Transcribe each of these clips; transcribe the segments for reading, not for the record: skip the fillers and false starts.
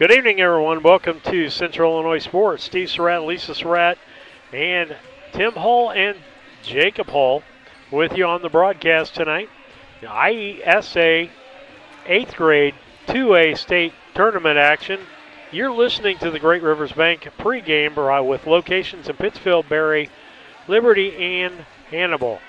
Good evening, everyone. Welcome to Central Illinois Sports. Steve Surratt, Lisa Surratt, and Tim Hull and Jacob Hull with you on the broadcast tonight. The IESA 8th grade 2A state tournament action. You're listening to the Great Rivers Bank pregame with locations in Pittsfield, Barry, Liberty, and Hannibal.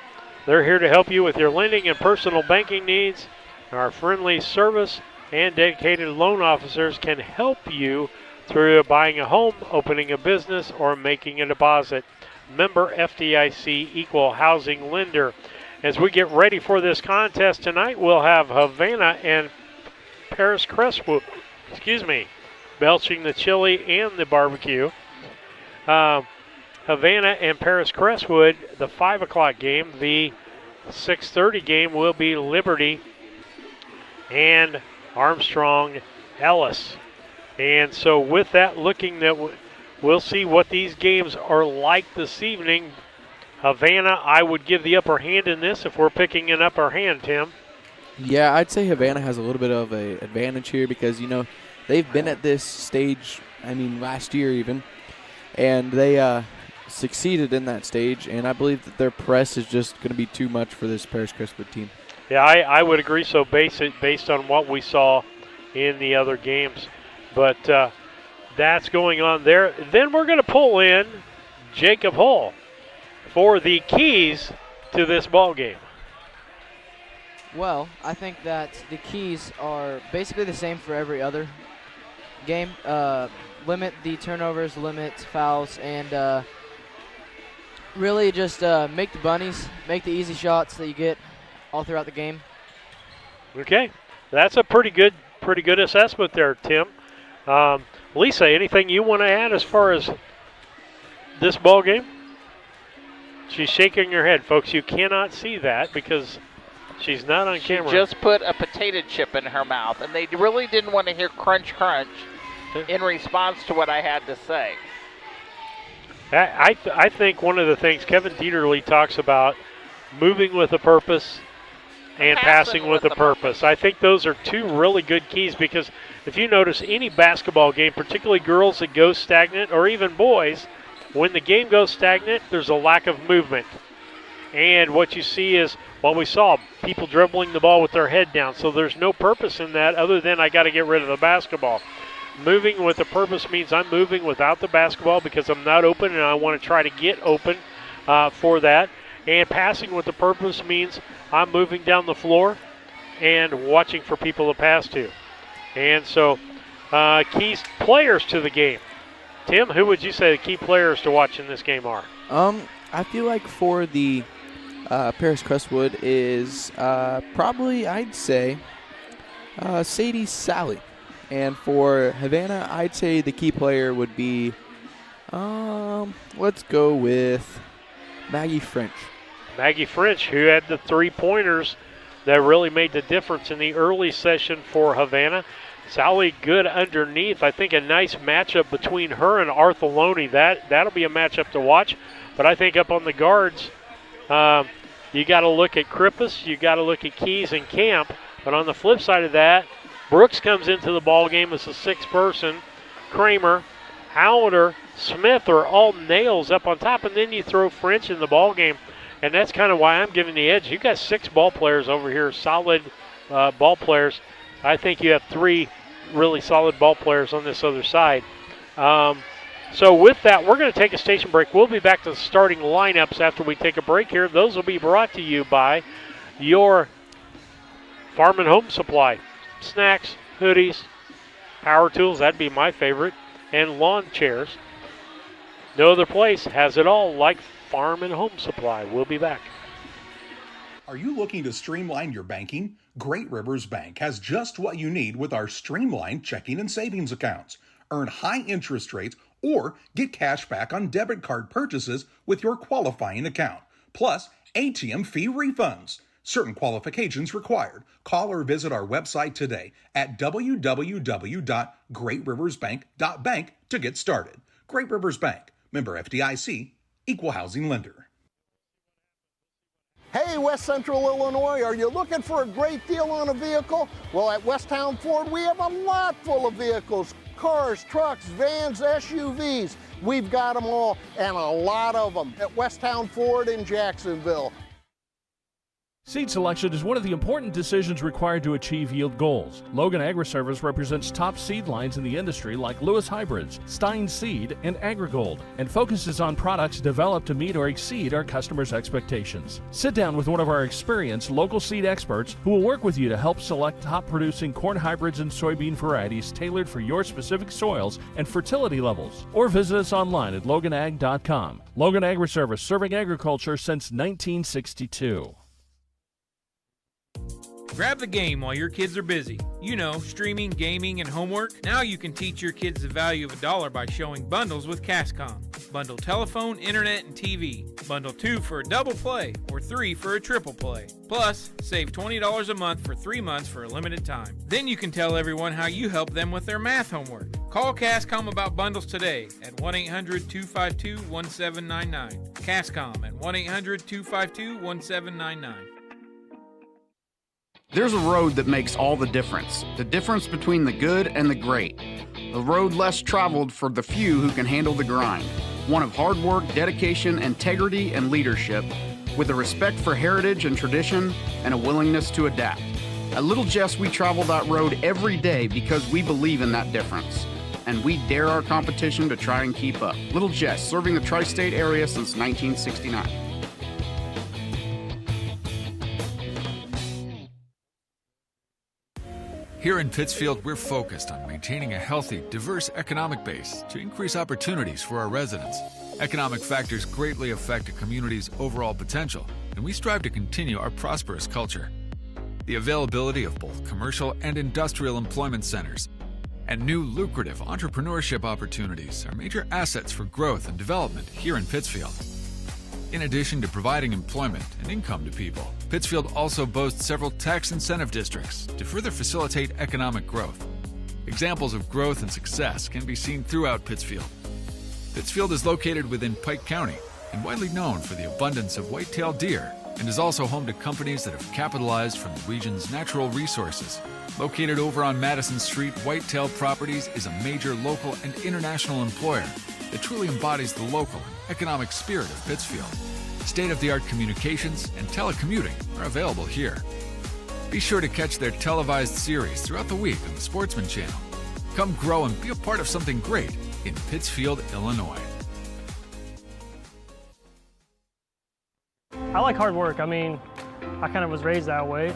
They're here to help you with your lending and personal banking needs. Our friendly service and dedicated loan officers can help you through buying a home, opening a business, or making a deposit. Member FDIC Equal Housing Lender. As we get ready for this contest tonight, we'll have Havana and Paris Crestwood, belching the chili and the barbecue. Havana and Paris Crestwood, the 5 o'clock game. The 6:30 game will be Liberty and Armstrong Ellis. And so with that, looking that we'll see what these games are like this evening. Havana, I would give the upper hand in this if we're picking an upper hand, Tim. Yeah, I'd say Havana has a little bit of an advantage here because, they've been at this stage, last year even, and they succeeded in that stage, and I believe that their press is just going to be too much for this Paris Crestwood team. Yeah, I would agree so based on what we saw in the other games. But that's going on there. Then we're going to pull in Jacob Hull for the keys to this ball game. Well, I think that the keys are basically the same for every other game. Limit the turnovers, limit fouls, and really just make the bunnies, make the easy shots that you get all throughout the game. Okay, that's a pretty good assessment there, Tim. Lisa, anything you want to add as far as this ball game? She's shaking her head, folks. You cannot see that because she's not on camera. She just put a potato chip in her mouth, and they really didn't want to hear crunch, crunch in response to what I had to say. I think one of the things Kevin Dieterle talks about, moving with a purpose and passing with a purpose. I think those are two really good keys because if you notice any basketball game, particularly girls that go stagnant or even boys, when the game goes stagnant, there's a lack of movement. And what you see is what we saw, people dribbling the ball with their head down. So there's no purpose in that other than I got to get rid of the basketball. Moving with a purpose means I'm moving without the basketball because I'm not open and I want to try to get open for that. And passing with a purpose means I'm moving down the floor and watching for people to pass to. And so key players to the game. Tim, who would you say the key players to watch in this game are? I feel like for the Paris Crestwood is probably, I'd say, Sadie Sally. And for Havana, I'd say the key player would be, let's go with Maggie French. Maggie French, who had the three-pointers that really made the difference in the early session for Havana. Sally good underneath. I think a nice matchup between her and Artheloni. That'll be a matchup to watch. But I think up on the guards, you got to look at Krippus, you got to look at Keys and Camp. But on the flip side of that, Brooks comes into the ball game as a sixth person. Kramer, Howder, Smith are all nails up on top, and then you throw French in the ball game. And that's kind of why I'm giving the edge. You got 6 ball players over here, solid ball players. I think you have 3 really solid ball players on this other side. So with that, we're going to take a station break. We'll be back to the starting lineups after we take a break here. Those will be brought to you by your Farm and Home Supply. Snacks, hoodies, power tools, that'd be my favorite, and lawn chairs. No other place has it all like Farm and Home Supply. We'll be back. Are you looking to streamline your banking? Great Rivers Bank has just what you need with our streamlined checking and savings accounts. Earn high interest rates or get cash back on debit card purchases with your qualifying account. Plus, ATM fee refunds. Certain qualifications required. Call or visit our website today at www.greatriversbank.bank to get started. Great Rivers Bank, member FDIC, equal housing lender. Hey, West Central Illinois, are you looking for a great deal on a vehicle? Well, at Westtown Ford, we have a lot full of vehicles. cars, trucks, vans, SUVs. We've got them all, and a lot of them at Westtown Ford in Jacksonville. Seed selection is one of the important decisions required to achieve yield goals. Logan Agri-Service represents top seed lines in the industry like Lewis Hybrids, Stein Seed, and AgriGold, and focuses on products developed to meet or exceed our customers' expectations. Sit down with one of our experienced local seed experts who will work with you to help select top-producing corn hybrids and soybean varieties tailored for your specific soils and fertility levels. Or visit us online at loganag.com. Logan Agri-Service, serving agriculture since 1962. Grab the game while your kids are busy. You know, streaming, gaming, and homework. Now you can teach your kids the value of $1 by showing bundles with Cascom. Bundle telephone, internet, and TV. Bundle 2 for a double play or 3 for a triple play. Plus, save $20 a month for 3 months for a limited time. Then you can tell everyone how you help them with their math homework. Call Cascom about bundles today at 1-800-252-1799. Cascom at 1-800-252-1799. There's a road that makes all the difference between the good and the great. A road less traveled for the few who can handle the grind. One of hard work, dedication, integrity, and leadership, with a respect for heritage and tradition and a willingness to adapt. At Little Jess, we travel that road every day because we believe in that difference. And we dare our competition to try and keep up. Little Jess, serving the tri-state area since 1969. Here in Pittsfield, we're focused on maintaining a healthy, diverse economic base to increase opportunities for our residents. Economic factors greatly affect a community's overall potential, and we strive to continue our prosperous culture. The availability of both commercial and industrial employment centers and new lucrative entrepreneurship opportunities are major assets for growth and development here in Pittsfield. In addition to providing employment and income to people, Pittsfield also boasts several tax incentive districts to further facilitate economic growth. Examples of growth and success can be seen throughout Pittsfield. Pittsfield is located within Pike County and widely known for the abundance of white-tailed deer, and is also home to companies that have capitalized from the region's natural resources. Located over on Madison Street, Whitetail Properties is a major local and international employer that truly embodies the local and economic spirit of Pittsfield. State-of-the-art communications and telecommuting are available here. Be sure to catch their televised series throughout the week on the Sportsman Channel. Come grow and be a part of something great in Pittsfield, Illinois. I like hard work. I mean, I kind of was raised that way.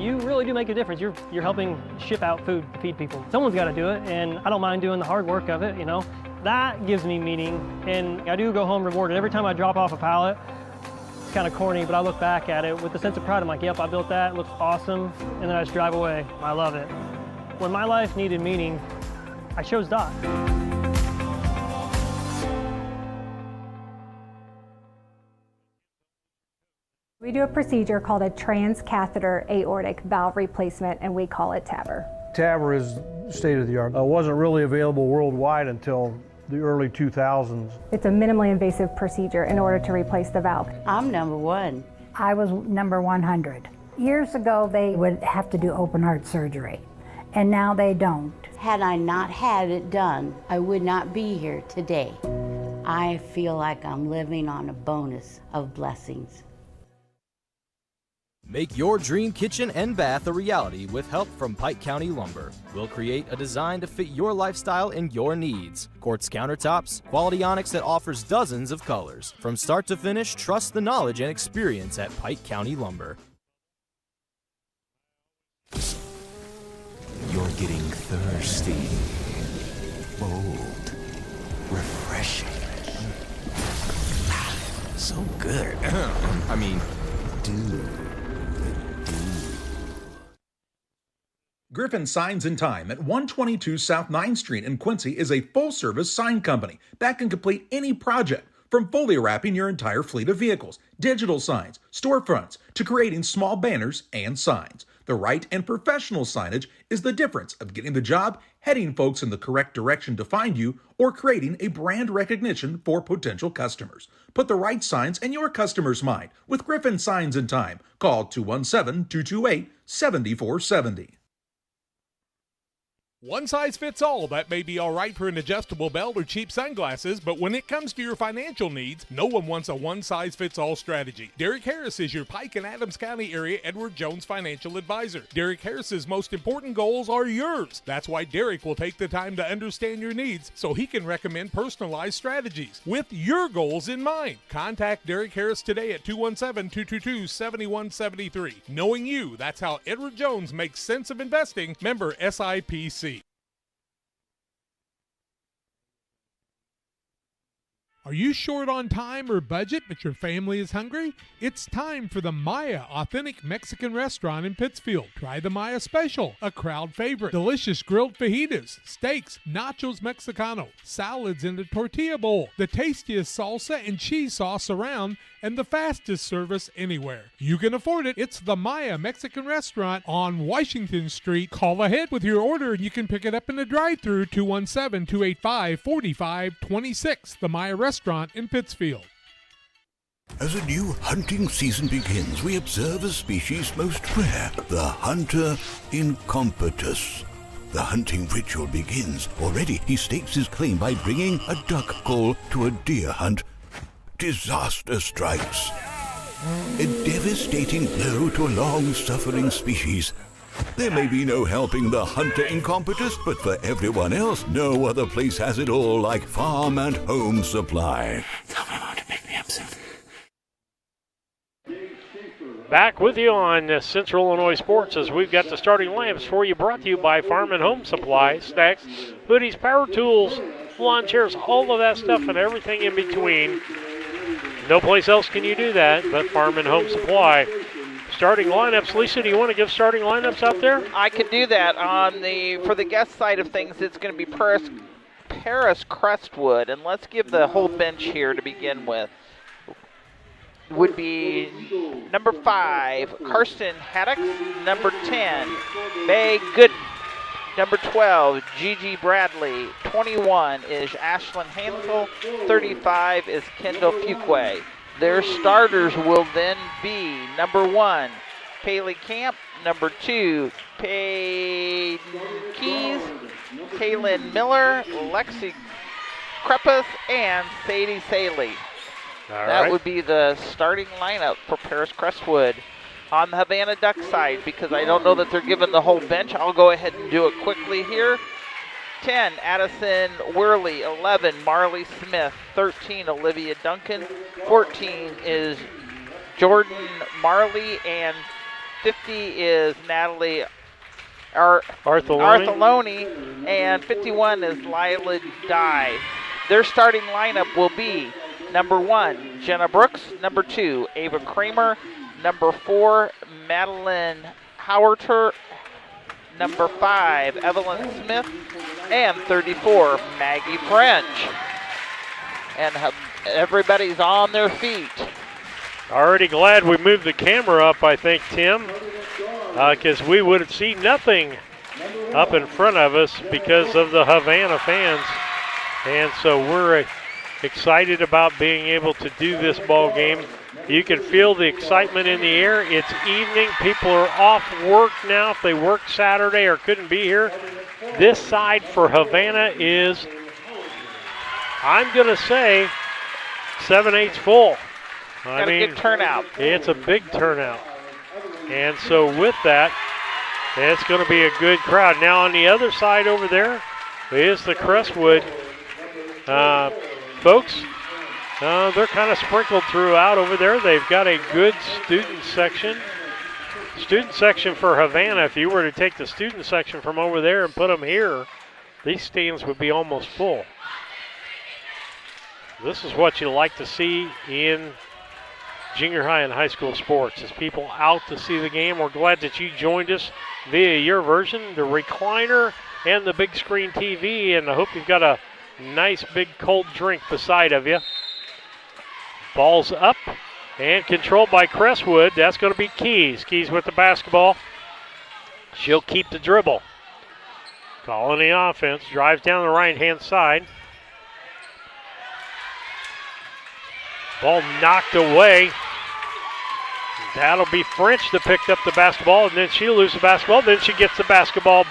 You really do make a difference. You're helping ship out food to feed people. Someone's got to do it, and I don't mind doing the hard work of it, you know. That gives me meaning, and I do go home rewarded. Every time I drop off a pallet, it's kind of corny, but I look back at it with a sense of pride. I'm like, yep, I built that, it looks awesome, and then I just drive away. I love it. When my life needed meaning, I chose Doc. We do a procedure called a transcatheter aortic valve replacement, and we call it TAVR. TAVR is state-of-the-art. It wasn't really available worldwide until the early 2000s. It's a minimally invasive procedure in order to replace the valve. I'm number 1. I was number 100. Years ago, they would have to do open heart surgery, and now they don't. Had I not had it done, I would not be here today. I feel like I'm living on a bonus of blessings. Make your dream kitchen and bath a reality with help from Pike County Lumber. We'll create a design to fit your lifestyle and your needs. Quartz countertops, quality onyx that offers dozens of colors. From start to finish, trust the knowledge and experience at Pike County Lumber. You're getting thirsty. Bold. Refreshing. So good. I mean, dude. Griffin Signs and Time at 122 South 9th Street in Quincy is a full-service sign company that can complete any project, from fully wrapping your entire fleet of vehicles, digital signs, storefronts, to creating small banners and signs. The right and professional signage is the difference of getting the job, heading folks in the correct direction to find you, or creating a brand recognition for potential customers. Put the right signs in your customer's mind with Griffin Signs and Time. Call 217-228-7470. One size fits all. That may be all right for an adjustable belt or cheap sunglasses, but when it comes to your financial needs, no one wants a one-size-fits-all strategy. Derek Harris is your Pike and Adams County area Edward Jones financial advisor. Derek Harris's most important goals are yours. That's why Derek will take the time to understand your needs so he can recommend personalized strategies with your goals in mind. Contact Derek Harris today at 217-222-7173. Knowing you, that's how Edward Jones makes sense of investing. Member SIPC. Are you short on time or budget, but your family is hungry? It's time for the Maya Authentic Mexican Restaurant in Pittsfield. Try the Maya Special, a crowd favorite. Delicious grilled fajitas, steaks, nachos Mexicano, salads in a tortilla bowl, the tastiest salsa and cheese sauce around, and the fastest service anywhere. You can afford it. It's the Maya Mexican Restaurant on Washington Street. Call ahead with your order and you can pick it up in the drive-thru, 217-285-4526. The Maya Restaurant in Pittsfield. As a new hunting season begins, we observe a species most rare, the hunter incompetus. The hunting ritual begins. Already he stakes his claim by bringing a duck call to a deer hunt. Disaster strikes. A devastating blow to a long-suffering species. There may be no helping the hunter incompetus, but for everyone else, no other place has it all like Farm and Home Supply. Tell my mom to pick me up soon. Back with you on Central Illinois Sports as we've got the starting lineups for you, brought to you by Farm and Home Supply. Stacks, hoodies, power tools, lawn chairs, all of that stuff and everything in between. No place else can you do that but Farm and Home Supply. Starting lineups. Lisa, do you want to give starting lineups out there? I could do that. For the guest side of things, it's going to be Paris Crestwood. And let's give the whole bench here to begin with. Would be number 5, Karsten Haddock. Number 10, Bay Gooden. Number 12, Gigi Bradley. 21 is Ashlyn Hansel. 35 is Kendall Fuquay. Their starters will then be number 1, Paley Camp. Number 2, Payne Keys. Kaylin Miller, Lexi Krepus, and Sadie Saley. That would be the starting lineup for Paris Crestwood. On the Havana Duck side, because I don't know that they're given the whole bench, I'll go ahead and do it quickly here. 10, Addison Worley. 11, Marley Smith. 13, Olivia Duncan. 14 is Jordan Marley. And 50 is Natalie Artholoni. And 51 is Lila Dye. Their starting lineup will be number 1, Jenna Brooks. Number 2, Ava Kramer. Number 4, Madeline Howarter. Number 5, Evelyn Smith. And 34, Maggie French. And everybody's on their feet. Already glad we moved the camera up, I think, Tim, because we would have seen nothing up in front of us because of the Havana fans. And so we're excited about being able to do this ball game. You can feel the excitement in the air. It's evening. People are off work now if they worked Saturday or couldn't be here. This side for Havana is, I'm going to say, 7/8 full. Got a good turnout. It's a big turnout. And so with that, it's going to be a good crowd. Now on the other side over there is the Crestwood folks. They're kind of sprinkled throughout over there. They've got a good student section. Student section for Havana, if you were to take the student section from over there and put them here, these stands would be almost full. This is what you like to see in junior high and high school sports, is people out to see the game. We're glad that you joined us via your version, the recliner and the big screen TV, and I hope you've got a nice big cold drink beside of you. Ball's up and controlled by Crestwood. That's going to be Keys. Keys with the basketball. She'll keep the dribble. Calling the offense. Drives down the right-hand side. Ball knocked away. That'll be French that picked up the basketball, and then she'll lose the basketball. Then she gets the basketball.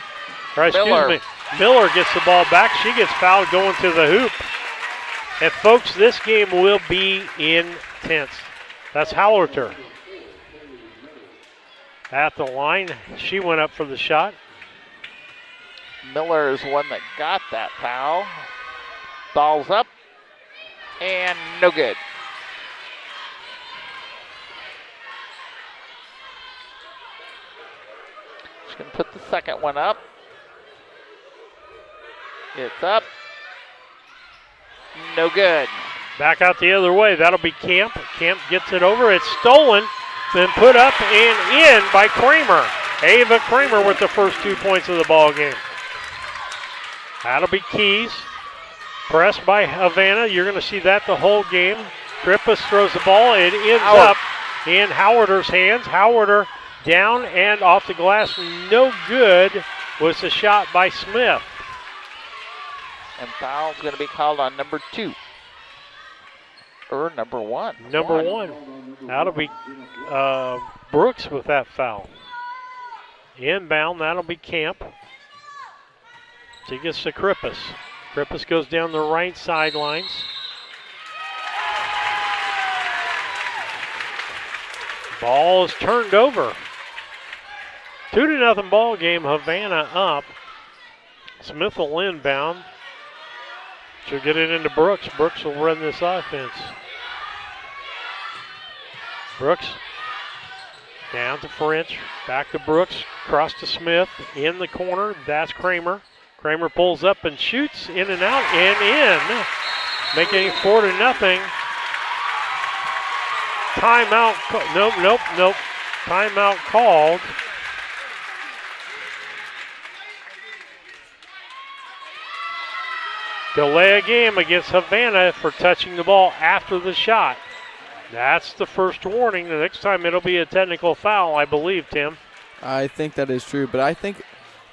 Or excuse me, Miller gets the ball back. She gets fouled going to the hoop. And, folks, this game will be intense. That's Hallerter. At the line, she went up for the shot. Miller is one that got that foul. Ball's up and no good. She's going to put the second one up. It's up. No good. Back out the other way. That'll be Camp. Camp gets it over. It's stolen. Then put up and in by Kramer. Ava Kramer with the first 2 points of the ball game. That'll be Keys. Pressed by Havana. You're going to see that the whole game. Krippus throws the ball. It ends up in Howarder's hands. Howarder down and off the glass. No good was the shot by Smith. And foul's going to be called on number 2. Or number 1. Number one. That'll be Brooks with that foul. Inbound, that'll be Camp. She gets to Krippus. Krippus goes down the right sidelines. Ball is turned over. 2-0 ball game. Havana up. Smith will inbound. She'll get it into Brooks. Brooks will run this offense. Brooks down to French. Back to Brooks. Cross to Smith. In the corner. That's Kramer. Kramer pulls up and shoots in and out and in. Making it 4-0. Timeout. Nope. Timeout called. Delay a game against Havana for touching the ball after the shot. That's the first warning. The next time it'll be a technical foul, I believe, Tim. I think that is true, but I think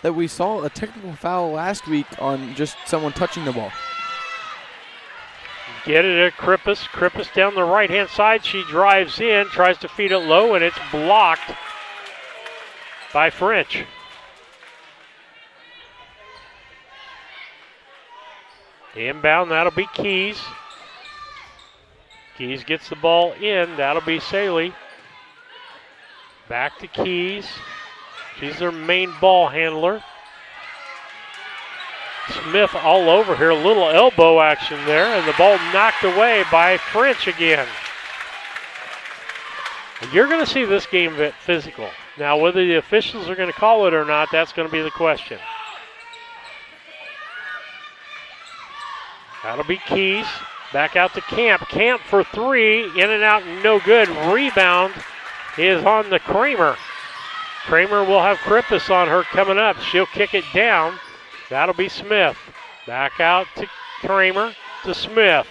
that we saw a technical foul last week on just someone touching the ball. Get it at Krippus. Krippus down the right-hand side. She drives in, tries to feed it low, and it's blocked by French. Inbound, that'll be Keys. Keys gets the ball in. That'll be Saley. Back to Keys. She's their main ball handler. Smith all over here. A little elbow action there, and the ball knocked away by French again. You're going to see this game physical. Now, whether the officials are going to call it or not, that's going to be the question. That'll be Keys. Back out to Camp. Camp for three. In and out, no good. Rebound is on the Kramer. Kramer will have Krippus on her coming up. She'll kick it down. That'll be Smith. Back out to Kramer to Smith.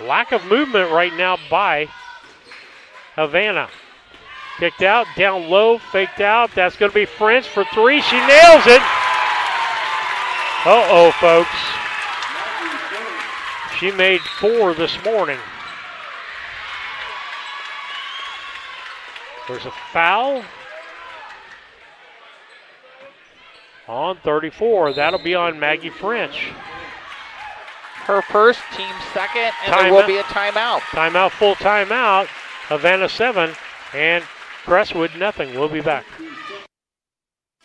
Lack of movement right now by Havana. Kicked out, down low, faked out. That's going to be French for three. She nails it. Uh-oh, folks. She made 4 this morning. There's a foul on 34. That'll be on Maggie French. Her first, team second, and there will be a timeout. Timeout, full timeout. Havana 7 and Crestwood nothing. We'll be back.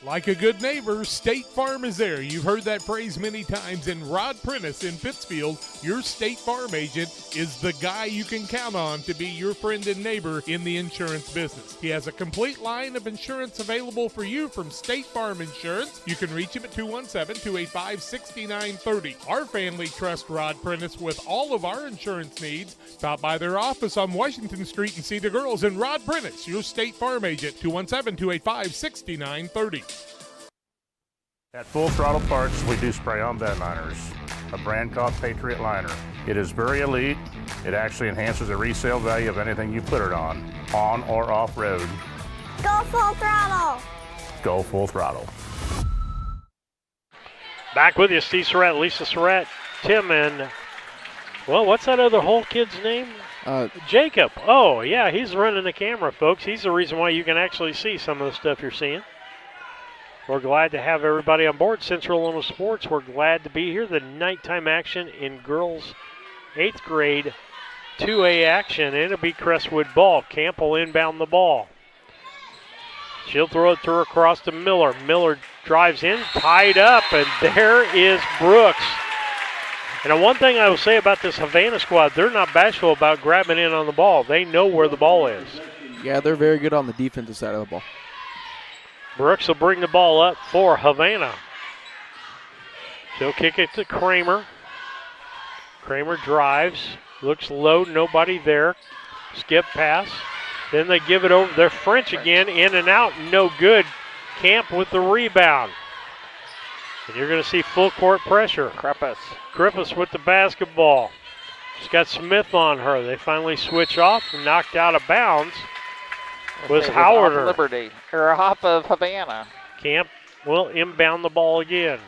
Like a good neighbor, State Farm is there. You've heard that phrase many times. And Rod Prentice in Pittsfield, your State Farm agent, is the guy you can count on to be your friend and neighbor in the insurance business. He has a complete line of insurance available for you from State Farm Insurance. You can reach him at 217-285-6930. Our family trusts Rod Prentice with all of our insurance needs. Stop by their office on Washington Street and see the girls. And Rod Prentice, your State Farm agent, 217-285-6930. At Full Throttle Parts, we do spray-on bed liners, a brand called Patriot Liner. It is very elite. It actually enhances the resale value of anything you put it on or off-road. Go Full Throttle! Go Full Throttle. Back with you, Steve Surratt, Lisa Surratt, Tim, and, well, what's that other whole kid's name? Jacob. Oh, yeah, he's running the camera, folks. He's the reason why you can actually see some of the stuff you're seeing. We're glad to have everybody on board Central Illinois Sports. We're glad to be here. The nighttime action in girls 8th grade 2A action, and it'll be Crestwood ball. Camp will inbound the ball. She'll throw it to her across to Miller. Miller drives in, tied up, and there is Brooks. And one thing I will say about this Havana squad, they're not bashful about grabbing in on the ball. They know where the ball is. Yeah, they're very good on the defensive side of the ball. Brooks will bring the ball up for Havana. She'll kick it to Kramer. Kramer drives, looks low, nobody there. Skip pass. Then they give it over. They're French again, in and out, no good. Camp with the rebound. And you're going to see full court pressure. Krippus with the basketball. She's got Smith on her. They finally switch off and knocked out of bounds. Was Howard. Off Liberty, or off of Havana. Camp will inbound the ball again.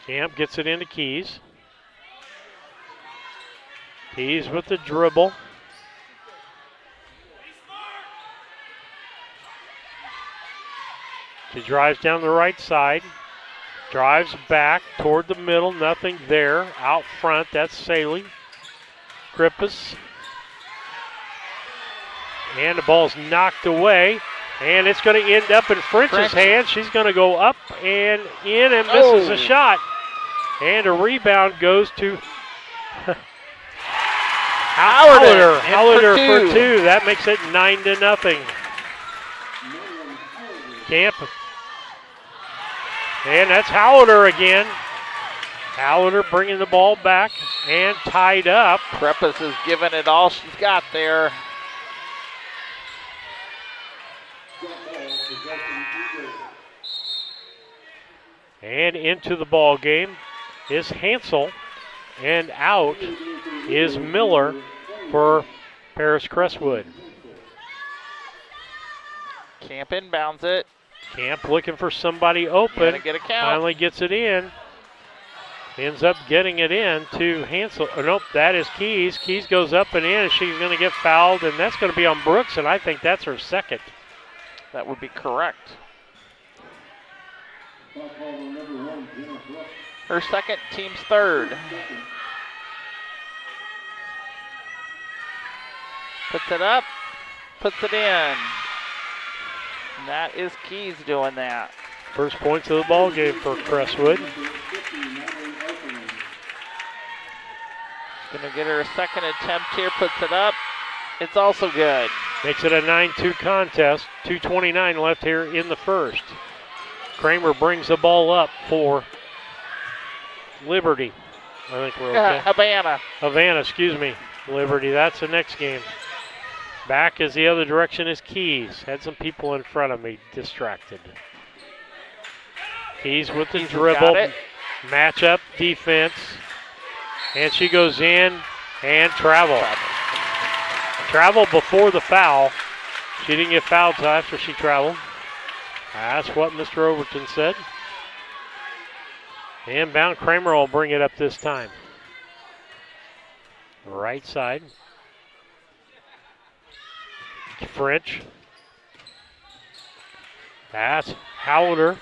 Camp gets it into Keys. Keys with the dribble. She drives down the right side. Drives back toward the middle. Nothing there. Out front, that's Saley. Krippus. And the ball's knocked away. And it's going to end up in French's hand. She's going to go up and in and misses a shot. And a rebound goes to Howard for two. That makes it 9-0. Camp. And that's Howard again. Howard bringing the ball back and tied up. Krippus has given it all she's got there. And into the ball game is Hansel, and out is Miller for Paris Crestwood. Camp inbounds it. Camp looking for somebody open. Get a count. Finally gets it in. Ends up getting it in to Hansel. Oh, nope, that is Keys. Keys goes up and in, and she's going to get fouled, and that's going to be on Brooks, and I think that's her second. That would be correct. Her second, team's third. Puts it up, puts it in. And that is Keys doing that. First points of the ball game for Crestwood. Gonna get her a second attempt here, puts it up. It's also good. Makes it a 9-2 contest. 2:29 left here in the first. Kramer brings the ball up for Liberty. I think we're okay. Havana, excuse me. Liberty, that's the next game. Back as the other direction is Keys. Had some people in front of me distracted. Keys with the dribble. Match-up defense. And she goes in and travel. Travel before the foul. She didn't get fouled until after she traveled. That's what Mr. Overton said. Inbound, Kramer will bring it up this time. Right side. French. Pass. Howder.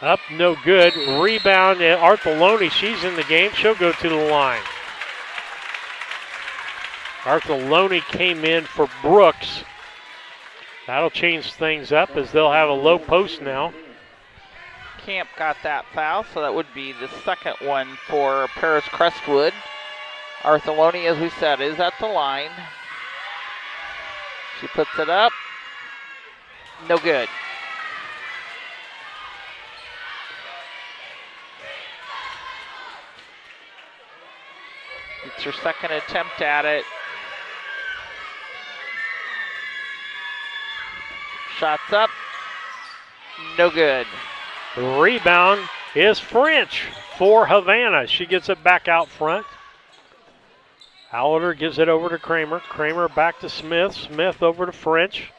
Up, no good. Rebound at Artheloni. She's in the game. She'll go to the line. Artheloni came in for Brooks. That'll change things up as they'll have a low post now. Camp got that foul, so that would be the second one for Paris Crestwood. Artheloni, as we said, is at the line. She puts it up. No good. It's her second attempt at it. Shots up. No good. The rebound is French for Havana. She gets it back out front. Howler gives it over to Kramer. Kramer back to Smith. Smith over to French.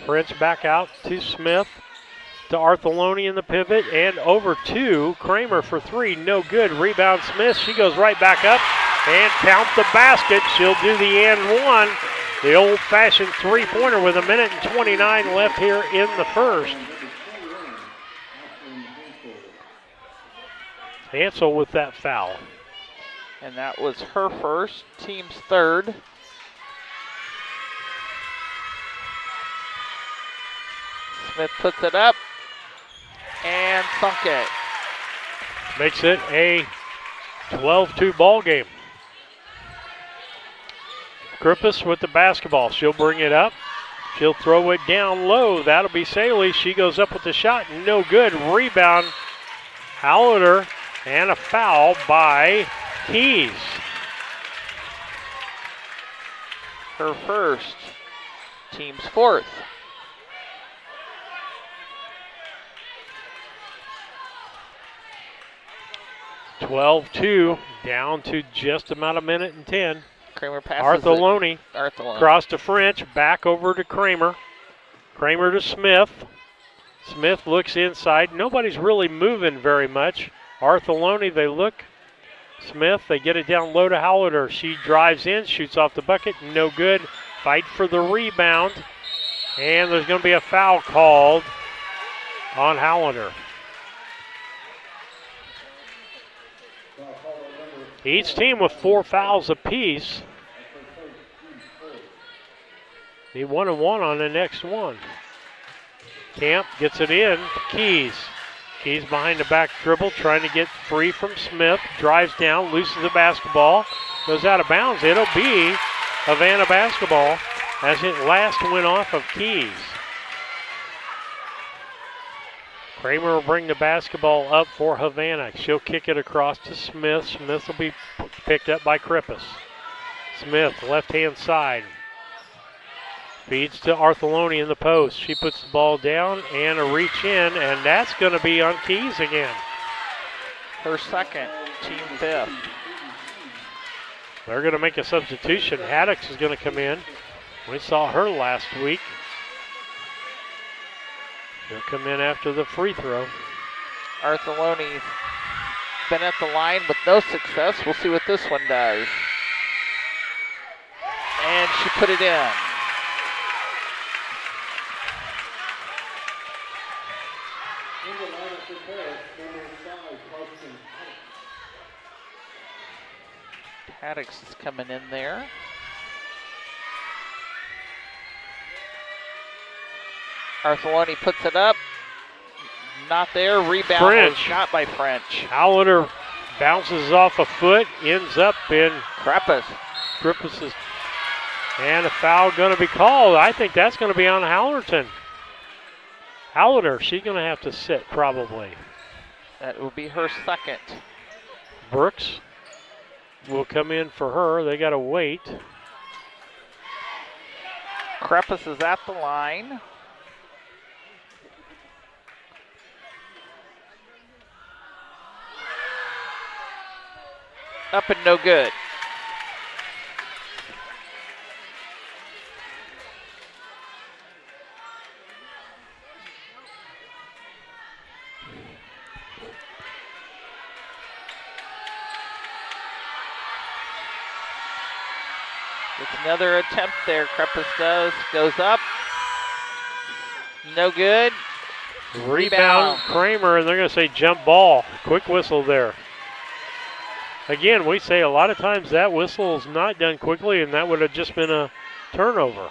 French back out to Smith. To Artheloni in the pivot. And over to Kramer for three. No good. Rebound Smith. She goes right back up and count the basket. She'll do the and one. The old-fashioned three-pointer with 1:29 left here in the first. Hansel with that foul. And that was her first, team's third. Smith puts it up and sunk it. Makes it a 12-2 ball game. Krippus with the basketball. She'll bring it up. She'll throw it down low. That'll be Saley. She goes up with the shot. No good. Rebound. Hallader. And a foul by Keys. Her first. Team's fourth. (12-2) down to just about a minute and 10. Kramer passes Artheloni. Artheloni. Cross to French, back over to Kramer. Kramer to Smith. Smith looks inside. Nobody's really moving very much. Artheloni, they look. Smith, they get it down low to Hallader. She drives in, shoots off the bucket, no good. Fight for the rebound. And there's going to be a foul called on Hallader. Each team with 4 fouls apiece. Need 1 and 1 on the next one. Camp gets it in to Keys. Keys behind the back dribble, trying to get free from Smith. Drives down, loses the basketball. Goes out of bounds. It'll be Havana basketball as it last went off of Keys. Kramer will bring the basketball up for Havana. She'll kick it across to Smith. Smith will be picked up by Krippus. Smith, left-hand side. Feeds to Artheloni in the post. She puts the ball down and a reach in, and that's going to be on Keys again. Her second, team fifth. They're going to make a substitution. Haddix is going to come in. We saw her last week. She'll come in after the free throw. Artheloni's been at the line with no success. We'll see what this one does. And she put it in. Haddix is coming in there. Artheloni puts it up. Not there. Rebound was not by French. Hallader bounces off a foot, ends up in Krippus. Krippus's. And a foul going to be called. I think that's going to be on Hallerton. Hallader, she's going to have to sit probably. That will be her second. Brooks will come in for her. They got to wait. Krippus is at the line. Up and no good. It's another attempt there. Krippus goes up. No good. Rebound Kramer, and they're going to say jump ball. Quick whistle there. Again, we say a lot of times that whistle is not done quickly, and that would have just been a turnover.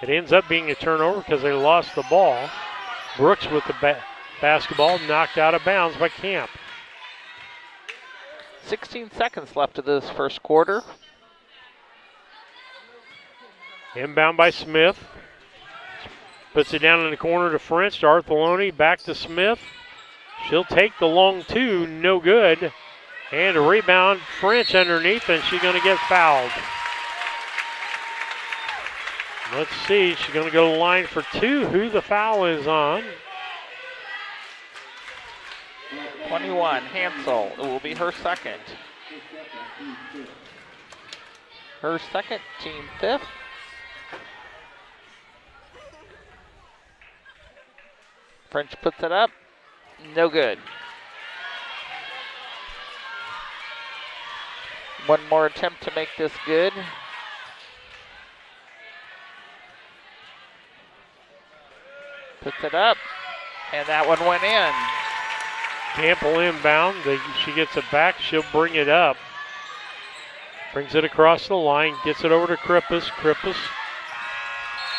It ends up being a turnover because they lost the ball. Brooks with the basketball, knocked out of bounds by Camp. 16 seconds left of this first quarter. Inbound by Smith. Puts it down in the corner to French, to Artheloni, back to Smith. She'll take the long two, no good. And a rebound, French underneath, and she's going to get fouled. Let's see, she's going to go to the line for two. Who the foul is on? 21, Hansel. It will be her second. Her second, team fifth. French puts it up. No good. One more attempt to make this good. Puts it up, and that one went in. Campbell inbound. She gets it back. She'll bring it up. Brings it across the line. Gets it over to Krippus.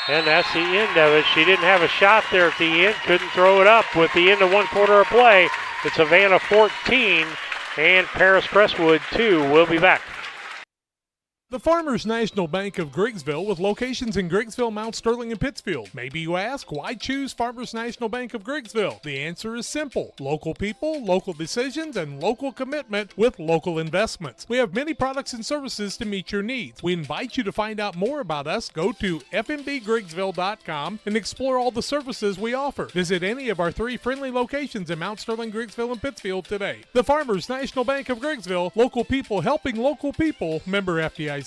And that's the end of it. She didn't have a shot there at the end. Couldn't throw it up with the end of 1 quarter of play. It's Havana 14 and Paris Crestwood 2. We'll be back. The Farmers National Bank of Griggsville with locations in Griggsville, Mount Sterling, and Pittsfield. Maybe you ask, why choose Farmers National Bank of Griggsville? The answer is simple. Local people, local decisions, and local commitment with local investments. We have many products and services to meet your needs. We invite you to find out more about us. Go to fmbgriggsville.com and explore all the services we offer. Visit any of our 3 friendly locations in Mount Sterling, Griggsville, and Pittsfield today. The Farmers National Bank of Griggsville, local people helping local people, member FDIC.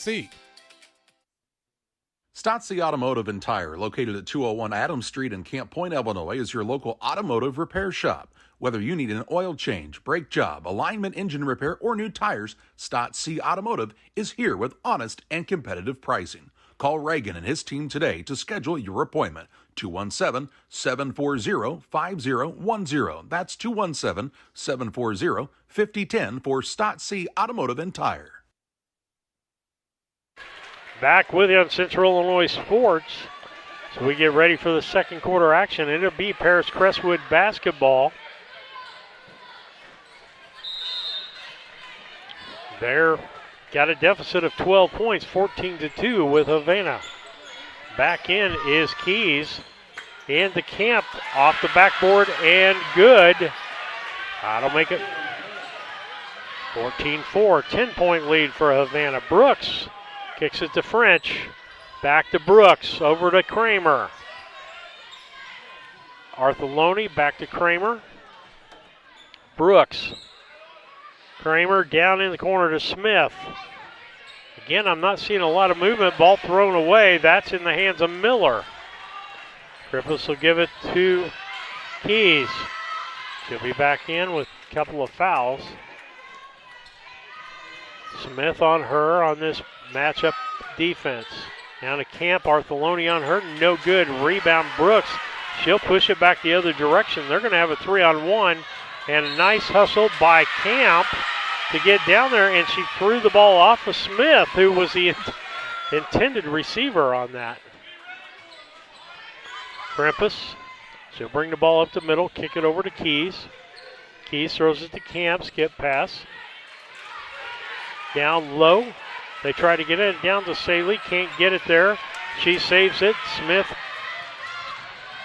Stottsy Automotive and Tire, located at 201 Adams Street in Camp Point, Illinois, is your local automotive repair shop. Whether you need an oil change, brake job, alignment, engine repair, or new tires, Stottsy Automotive is here with honest and competitive pricing. Call Reagan and his team today to schedule your appointment. 217-740-5010. That's 217-740-5010 for Stottsy Automotive and Tire. Back with you on Central Illinois Sports. So we get ready for the second quarter action. It'll be Paris Crestwood basketball. They're got a deficit of 12 points, 14-2 with Havana. Back in is Keys. And the Camp off the backboard and good. That'll make it 14-4, 10-point lead for Havana. Brooks kicks it to French. Back to Brooks. Over to Kramer. Arthurloni back to Kramer. Brooks. Kramer down in the corner to Smith. Again, I'm not seeing a lot of movement. Ball thrown away. That's in the hands of Miller. Krippus will give it to Keys. She'll be back in with a couple of fouls. Smith on her on this matchup defense. Down to Camp. Arthurloni on her. No good. Rebound Brooks. She'll push it back the other direction. They're going to have a 3-on-1. And a nice hustle by Camp to get down there. And she threw the ball off of Smith, who was the intended receiver on that. Krippus. She'll bring the ball up the middle. Kick it over to Keys. Keys throws it to Camp. Skip pass. Down low. They try to get it down to Saley. Can't get it there. She saves it. Smith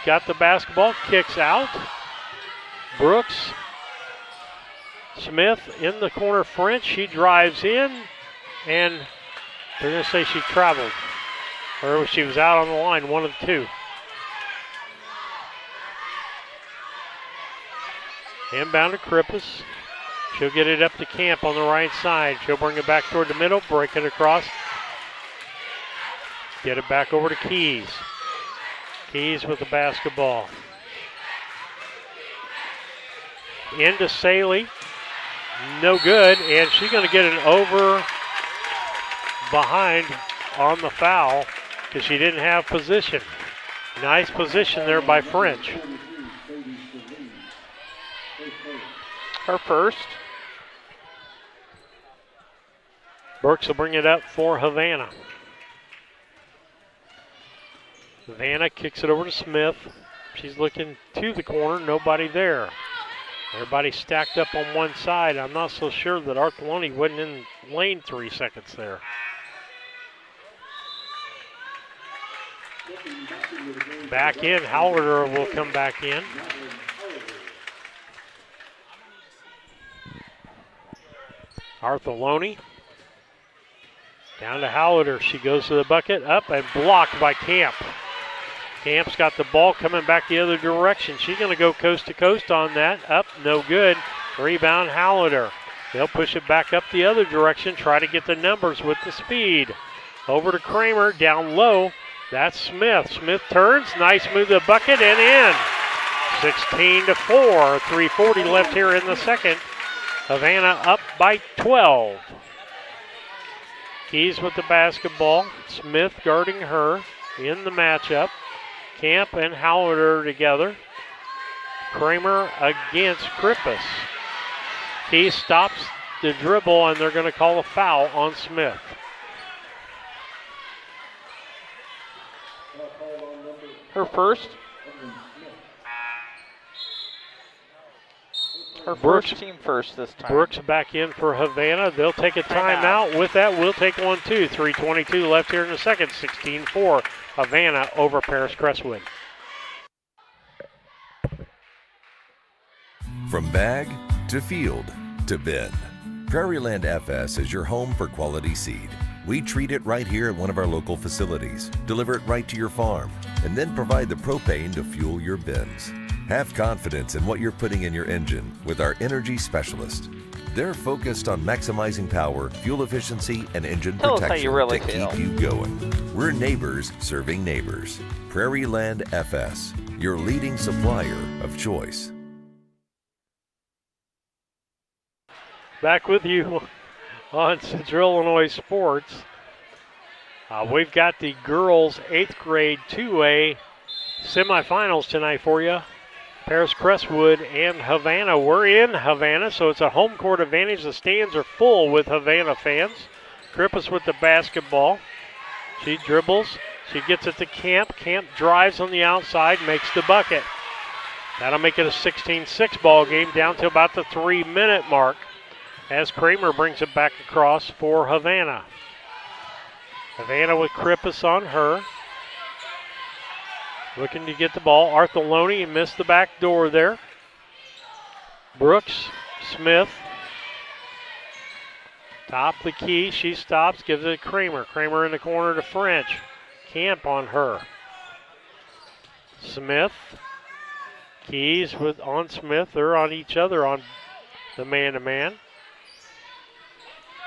got the basketball. Kicks out. Brooks. Smith in the corner. French. She drives in. And they're going to say she traveled. Or she was out on the line. One of the two. Inbound to Krippus. She'll get it up to Camp on the right side. She'll bring it back toward the middle, break it across. Get it back over to Keys. Keys with the basketball. Into Saley. No good, and she's going to get an over behind on the foul because she didn't have position. Nice position there by French. Her first. Burks will bring it up for Havana. Havana kicks it over to Smith. She's looking to the corner, nobody there. Everybody stacked up on one side. I'm not so sure that Arthurloni wasn't in lane 3 seconds there. Back in, Howler will come back in. Arthurloni. Down to Hallader. She goes to the bucket. Up and blocked by Camp. Camp's got the ball coming back the other direction. She's going to go coast to coast on that. Up, no good. Rebound, Hallader. They'll push it back up the other direction. Try to get the numbers with the speed. Over to Kramer. Down low. That's Smith. Smith turns. Nice move to the bucket and in. 16-4. 3:40 left here in the second. Havana up by 12. Keys with the basketball. Smith guarding her in the matchup. Camp and Hallader together. Kramer against Krippus. He stops the dribble, and they're going to call a foul on Smith. Her first. Her Brooks, first team first this time. Brooks back in for Havana. They'll take a timeout. With that, we'll take one too. 3:22 left here in the second. 16-4 Havana over Paris Crestwood. From bag to field to bin, Prairieland FS is your home for quality seed. We treat it right here at one of our local facilities, deliver it right to your farm, and then provide the propane to fuel your bins. Have confidence in what you're putting in your engine with our energy specialist. They're focused on maximizing power, fuel efficiency, and engine Tell us how protection you really to feel. keep you going. We're neighbors serving neighbors. Prairieland FS, your leading supplier of choice. Back with you on Central Illinois Sports. We've got the girls 8th grade 2A semifinals tonight for you. Paris Crestwood and Havana. We're in Havana, so it's a home court advantage. The stands are full with Havana fans. Krippus with the basketball. She dribbles. She gets it to Camp. Camp drives on the outside, makes the bucket. That'll make it a 16-6 ball game down to about the 3-minute mark as Kramer brings it back across for Havana. Havana with Krippus on her. Looking to get the ball. Artheloni missed the back door there. Brooks, Smith. Top the key. She stops, gives it to Kramer. Kramer in the corner to French. Camp on her. Smith. Keys on Smith. They're on each other on the man-to-man.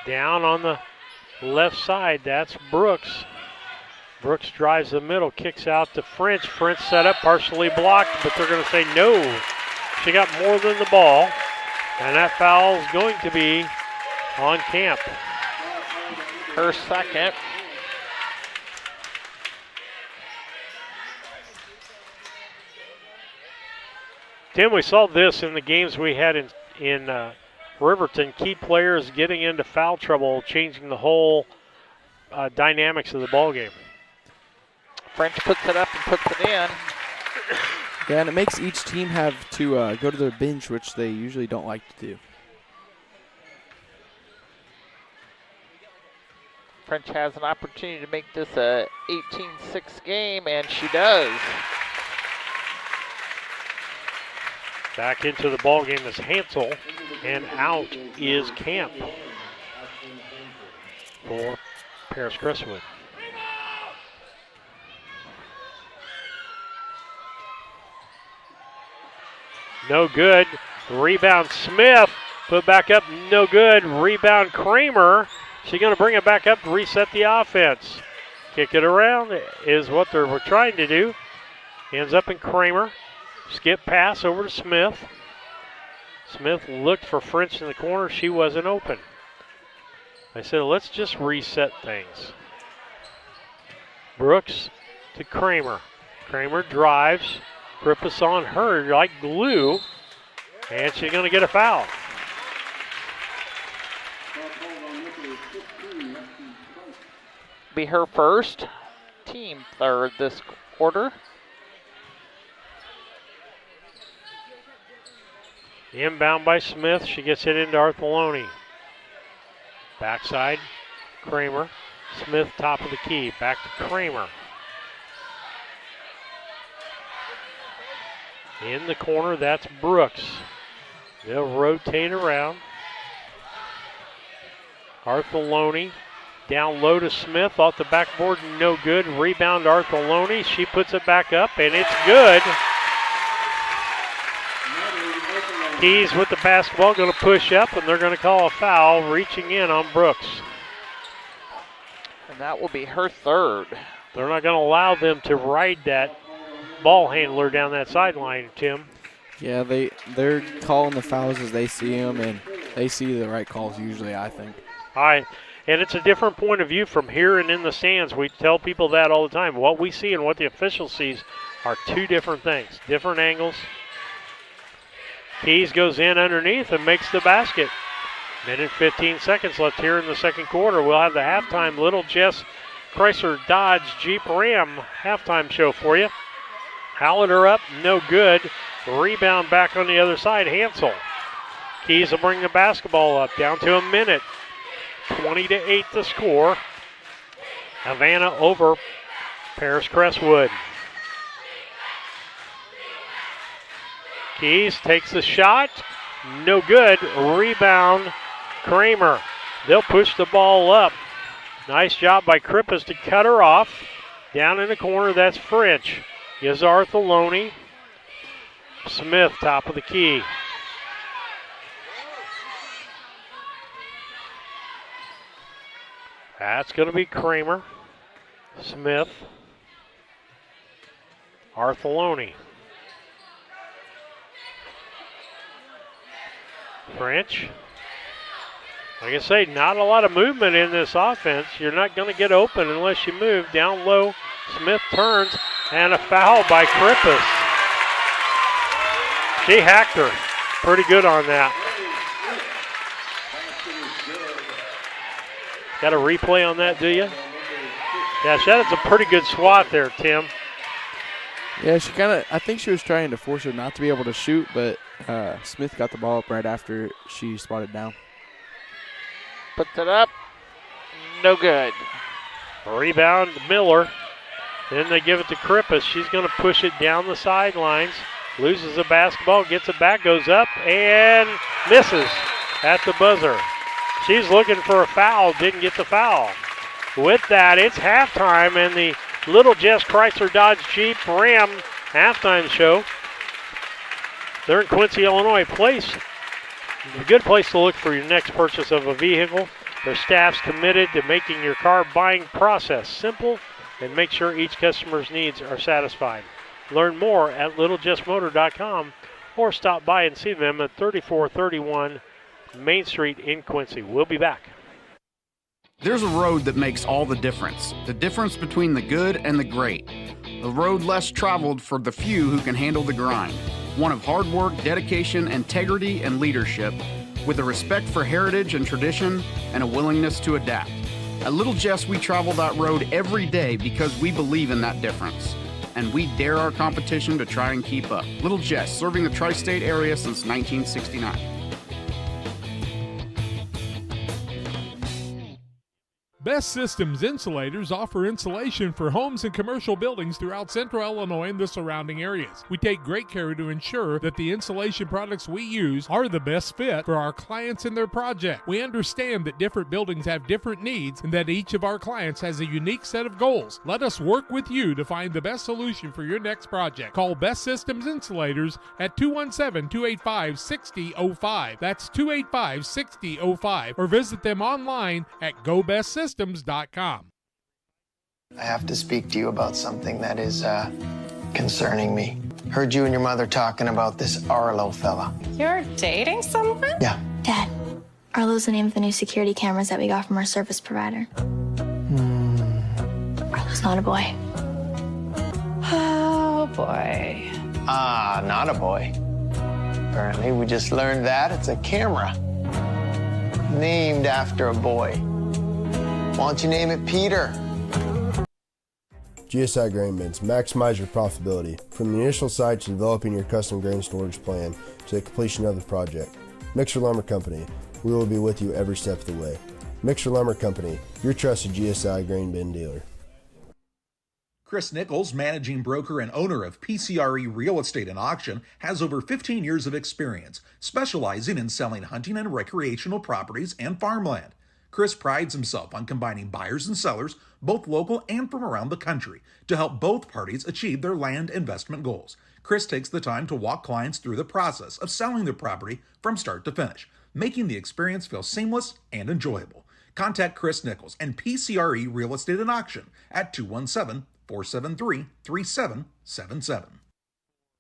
Down on the left side, that's Brooks. Brooks drives the middle, kicks out to French. French set up, partially blocked, but they're going to say no. She got more than the ball, and that foul is going to be on Camp. Her second. Tim, we saw this in the games we had in Riverton. Key players getting into foul trouble, changing the whole dynamics of the ball game. French puts it up and puts it in. Yeah, and it makes each team have to go to their bench, which they usually don't like to do. French has an opportunity to make this a 18-6 game, and she does. Back into the ball game is Hansel, and out is Camp for Paris Crestwood. No good. Rebound Smith. Put back up. No good. Rebound Kramer. She's going to bring it back up to reset the offense. Kick it around is what they're trying to do. Ends up in Kramer. Skip pass over to Smith. Smith looked for French in the corner. She wasn't open. I said, let's just reset things. Brooks to Kramer. Kramer drives. Krippus on her like glue. And she's going to get a foul. Be her first, team third this quarter. Inbound by Smith. She gets it into Artheloni. Backside, Kramer. Smith top of the key. Back to Kramer. In the corner, that's Brooks. They'll rotate around. Artheloni down low to Smith. Off the backboard, no good. Rebound Artheloni. She puts it back up, and it's good. Keys with the basketball, going to push up, and they're going to call a foul, reaching in on Brooks. And that will be her third. They're not going to allow them to ride that ball handler down that sideline, Tim. Yeah, they're calling the fouls as they see them, and they see the right calls usually, I think. All right, and it's a different point of view from here and in the stands. We tell people that all the time. What we see and what the official sees are two different things, different angles. Keys goes in underneath and makes the basket. Minute 15 seconds left here in the second quarter. We'll have the halftime Little Jess Chrysler Dodge Jeep Ram halftime show for you. Hallader up, no good. Rebound back on the other side, Hansel. Keys will bring the basketball up, down to a minute. 20-8 to score. Havana over Paris Crestwood. Keys takes the shot, no good. Rebound, Kramer. They'll push the ball up. Nice job by Krippus to cut her off. Down in the corner, that's French. Gives Artheloni. Smith, top of the key. That's going to be Kramer. Smith. Artheloni. French. Like I say, not a lot of movement in this offense. You're not going to get open unless you move. Down low, Smith turns, and a foul by Krippus. She hacked her. Pretty good on that. Got a replay on that, do you? Yeah, that's a pretty good swat there, Tim. Yeah, I think she was trying to force her not to be able to shoot, but Smith got the ball up right after she spotted down. Puts it up. No good. Rebound, Miller. Then they give it to Krippus. She's going to push it down the sidelines. Loses the basketball, gets it back, goes up, and misses at the buzzer. She's looking for a foul, didn't get the foul. With that, it's halftime, and the Little Jess Chrysler Dodge Jeep Ram halftime show. They're in Quincy, Illinois. A good place to look for your next purchase of a vehicle. Their staff's committed to making your car buying process simple and make sure each customer's needs are satisfied. Learn more at littlejessmotor.com or stop by and see them at 3431 Main Street in Quincy. We'll be back. There's a road that makes all the difference between the good and the great. A road less traveled for the few who can handle the grind. One of hard work, dedication, integrity, and leadership, with a respect for heritage and tradition and a willingness to adapt. At Little Jess, we travel that road every day because we believe in that difference. And we dare our competition to try and keep up. Little Jess, serving the tri-state area since 1969. Best Systems Insulators offer insulation for homes and commercial buildings throughout central Illinois and the surrounding areas. We take great care to ensure that the insulation products we use are the best fit for our clients and their project. We understand that different buildings have different needs and that each of our clients has a unique set of goals. Let us work with you to find the best solution for your next project. Call Best Systems Insulators at 217-285-6005. That's 285-6005. Or visit them online at GoBestSystems.com. I have to speak to you about something that is concerning me. Heard you and your mother talking about this Arlo fella. You're dating someone? Yeah. Dad, Arlo's the name of the new security cameras that we got from our service provider. Arlo's not a boy. Oh, boy. Ah, not a boy. Apparently, we just learned that it's a camera named after a boy. Why don't you name it Peter? GSI Grain Bins. Maximize your profitability. From the initial site to developing your custom grain storage plan to the completion of the project. Mixer Lumber Company. We will be with you every step of the way. Mixer Lumber Company, your trusted GSI Grain Bin dealer. Chris Nichols, managing broker and owner of PCRE Real Estate and Auction, has over 15 years of experience, specializing in selling hunting and recreational properties and farmland. Chris prides himself on combining buyers and sellers, both local and from around the country, to help both parties achieve their land investment goals. Chris takes the time to walk clients through the process of selling their property from start to finish, making the experience feel seamless and enjoyable. Contact Chris Nichols and PCRE Real Estate and Auction at 217-473-3777.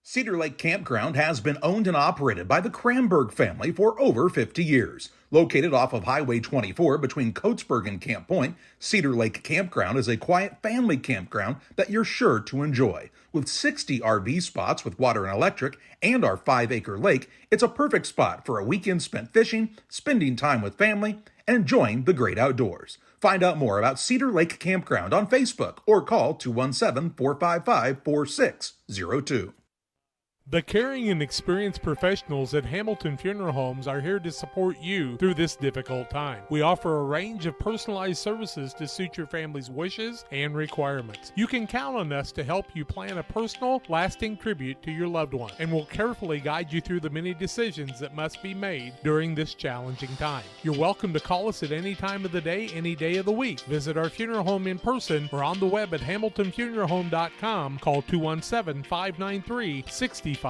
Cedar Lake Campground has been owned and operated by the Kramberg family for over 50 years. Located off of Highway 24 between Coatesburg and Camp Point, Cedar Lake Campground is a quiet family campground that you're sure to enjoy. With 60 RV spots with water and electric and our 5-acre lake, it's a perfect spot for a weekend spent fishing, spending time with family, and enjoying the great outdoors. Find out more about Cedar Lake Campground on Facebook or call 217-455-4602. The caring and experienced professionals at Hamilton Funeral Homes are here to support you through this difficult time. We offer a range of personalized services to suit your family's wishes and requirements. You can count on us to help you plan a personal, lasting tribute to your loved one, and we'll carefully guide you through the many decisions that must be made during this challenging time. You're welcome to call us at any time of the day, any day of the week. Visit our funeral home in person or on the web at hamiltonfuneralhome.com. Call 217-593-6517.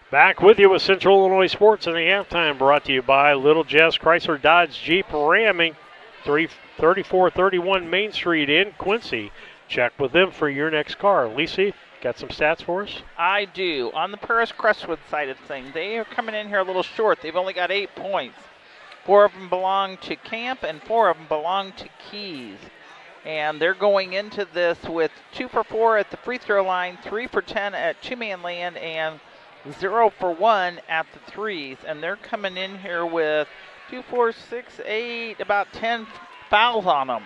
Back with you with Central Illinois Sports in the halftime, brought to you by Little Jess Chrysler Dodge Jeep Ram, 3431 Main Street in Quincy. Check with them for your next car. Lisa, got some stats for us? I do. On the Paris Crestwood side of things, they are coming in here a little short. They've only got 8 points. 4 of them belong to Camp and 4 of them belong to Keys. And they're going into this with 2 for 4 at the free throw line, 3 for 10 at two-man land, and 0 for 1 at the threes. And they're coming in here with 2, 4, 6, 8, about 10 fouls on them.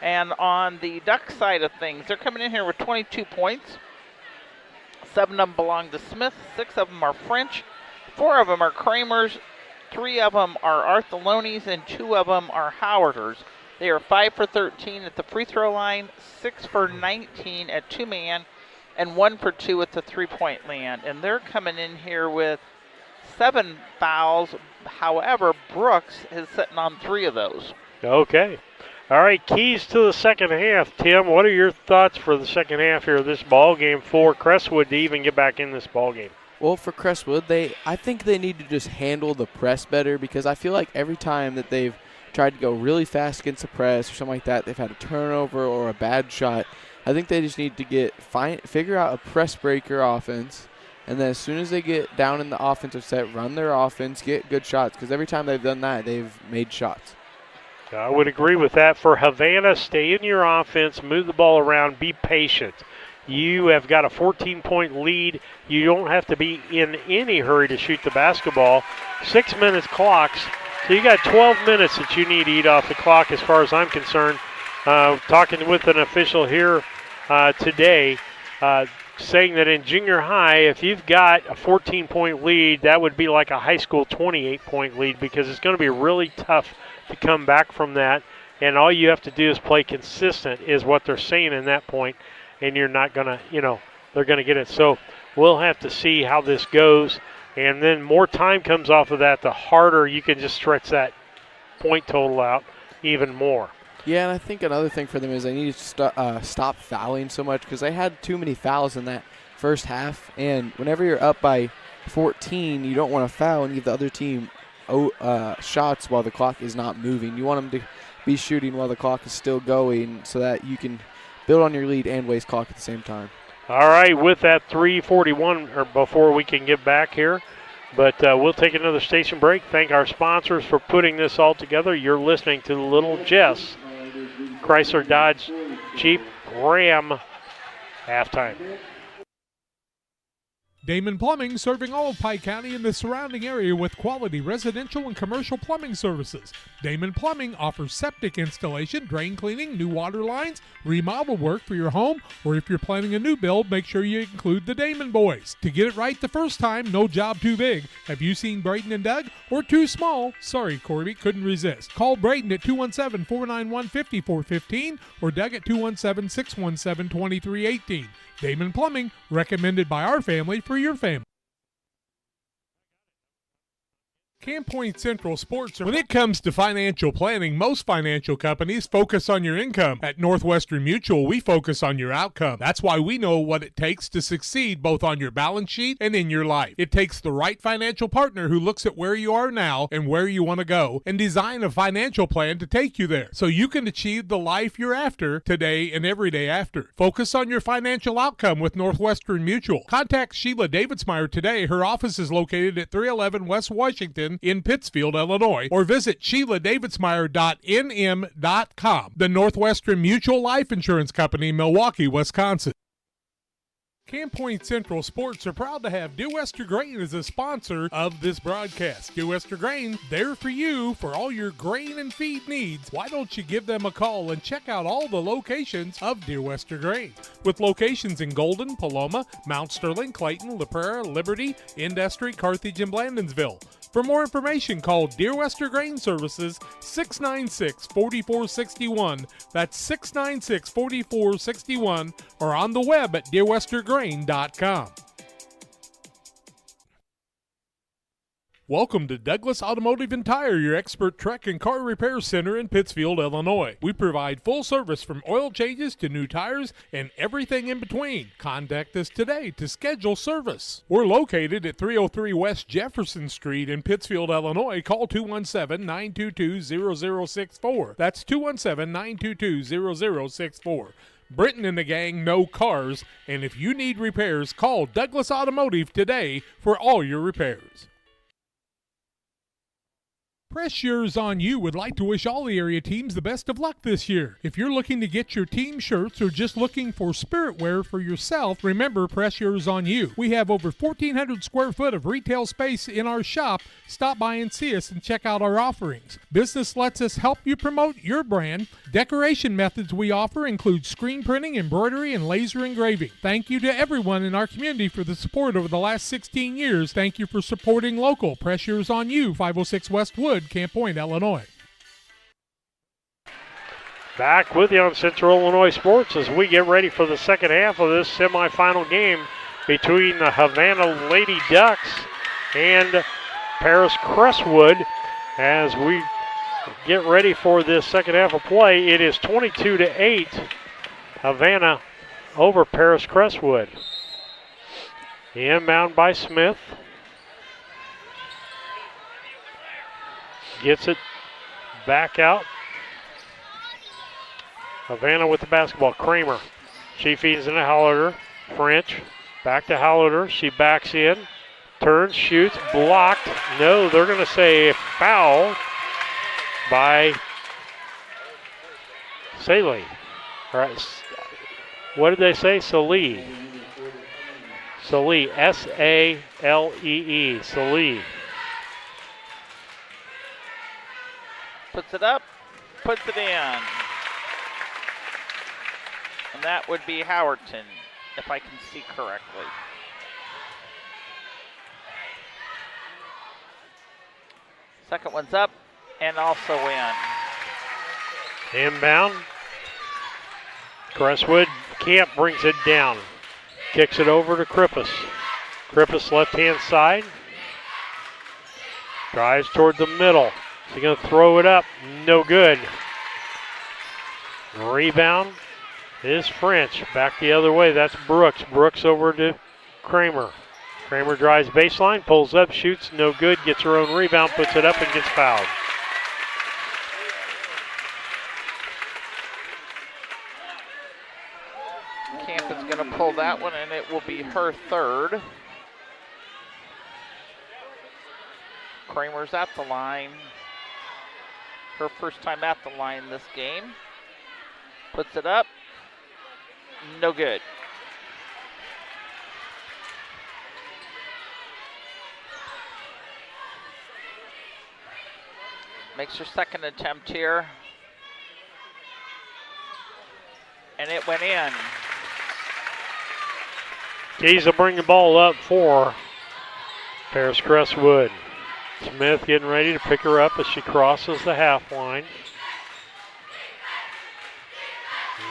And on the Duck side of things, they're coming in here with 22 points. 7 of them belong to Smith, 6 of them are French, 4 of them are Kramers, 3 of them are Artholonis, and 2 of them are Howarders. They are 5 for 13 at the free throw line, 6 for 19 at two-man, and 1 for 2 at the three-point land. And they're coming in here with 7 fouls. However, Brooks is sitting on 3 of those. Okay. All right, keys to the second half. Tim, what are your thoughts for the second half here of this ball game for Crestwood to even get back in this ball game? Well, for Crestwood, I think they need to just handle the press better, because I feel like every time that they've tried to go really fast against the press or something like that, they've had a turnover or a bad shot. I think they just need to figure out a press breaker offense, and then as soon as they get down in the offensive set, run their offense, get good shots, because every time they've done that, they've made shots. I would agree with that. For Havana, stay in your offense, move the ball around, be patient. You have got a 14-point lead. You don't have to be in any hurry to shoot the basketball. 6 minutes clocks. So you got 12 minutes that you need to eat off the clock as far as I'm concerned. Talking with an official here today, saying that in junior high, if you've got a 14-point lead, that would be like a high school 28-point lead, because it's going to be really tough to come back from that. And all you have to do is play consistent is what they're saying in that point, and you're not going to, they're going to get it. So we'll have to see how this goes. And then more time comes off of that, the harder you can just stretch that point total out even more. Yeah, and I think another thing for them is they need to stop fouling so much, because they had too many fouls in that first half. And whenever you're up by 14, you don't want to foul and give the other team shots while the clock is not moving. You want them to be shooting while the clock is still going, so that you can build on your lead and waste clock at the same time. All right, with that 3:41, or before we can get back here, but we'll take another station break. Thank our sponsors for putting this all together. You're listening to the Little Jess Chrysler Dodge Jeep Ram halftime. Damon Plumbing, serving all of Pike County and the surrounding area with quality residential and commercial plumbing services. Damon Plumbing offers septic installation, drain cleaning, new water lines, remodel work for your home, or if you're planning a new build, make sure you include the Damon boys. To get it right the first time, no job too big. Have you seen Braden and Doug? Or too small? Sorry, Corby, couldn't resist. Call Braden at 217-491-5415 or Doug at 217-617-2318. Damon Plumbing, recommended by our family for your family. Camp Point Central Sports. When it comes to financial planning, most financial companies focus on your income. At Northwestern Mutual, we focus on your outcome. That's why we know what it takes to succeed both on your balance sheet and in your life. It takes the right financial partner who looks at where you are now and where you want to go and design a financial plan to take you there so you can achieve the life you're after today and every day after. Focus on your financial outcome with Northwestern Mutual. Contact Sheila Davidsmeyer today. Her office is located at 311 West Washington in Pittsfield, Illinois, or visit SheilaDavidsmeyer.nm.com. The Northwestern Mutual Life Insurance Company, Milwaukee, Wisconsin. Camp Point Central Sports are proud to have Dear Wester Grain as a sponsor of this broadcast. Dear Wester Grain, there for you for all your grain and feed needs. Why don't you give them a call and check out all the locations of Dear Wester Grain? With locations in Golden, Paloma, Mount Sterling, Clayton, La Prairie, Liberty, Industry, Carthage, and Blandonsville. For more information, call Dear Wester Grain Services 696-4461. That's 696-4461, or on the web at dearwestergrain.com. Welcome to Douglas Automotive and Tire, your expert truck and car repair center in Pittsfield, Illinois. We provide full service from oil changes to new tires and everything in between. Contact us today to schedule service. We're located at 303 West Jefferson Street in Pittsfield, Illinois. Call 217-922-0064. That's 217-922-0064. Britton and the gang know cars, and if you need repairs, call Douglas Automotive today for all your repairs. Press Yours On You would like to wish all the area teams the best of luck this year. If you're looking to get your team shirts or just looking for spirit wear for yourself, remember Press Yours On You. We have over 1,400 square foot of retail space in our shop. Stop by and see us and check out our offerings. Business lets us help you promote your brand. Decoration methods we offer include screen printing, embroidery, and laser engraving. Thank you to everyone in our community for the support over the last 16 years. Thank you for supporting local. Press Yours On You, 506 Westwood, Camp Point, Illinois. Back with you on Central Illinois Sports as we get ready for the second half of this semifinal game between the Havana Lady Ducks and Paris Crestwood. As we get ready for this second half of play, it is 22-8 Havana over Paris Crestwood. Inbound by Smith. Gets it back out. Havana with the basketball. Kramer. She feeds into Hollader. French. Back to Hollader. She backs in. Turns, shoots, blocked. No, they're going to say foul by Saleh. All right. What did they say? Saleh. Saleh. S-A-L-E-E. Saleh. Puts it up, puts it in. And that would be Howerton, if I can see correctly. Second one's up and also in. Inbound. Crestwood. Camp brings it down. Kicks it over to Krippus. Krippus left-hand side. Drives toward the middle. She's going to throw it up. No good. Rebound is French. Back the other way. That's Brooks. Brooks over to Kramer. Kramer drives baseline, pulls up, shoots. No good. Gets her own rebound, puts it up, and gets fouled. Camp is going to pull that one, and it will be her third. Kramer's at the line. Her first time at the line this game. Puts it up. No good. Makes her second attempt here. And it went in. Keys will bring the ball up for Paris Crestwood. Smith getting ready to pick her up as she crosses the half line.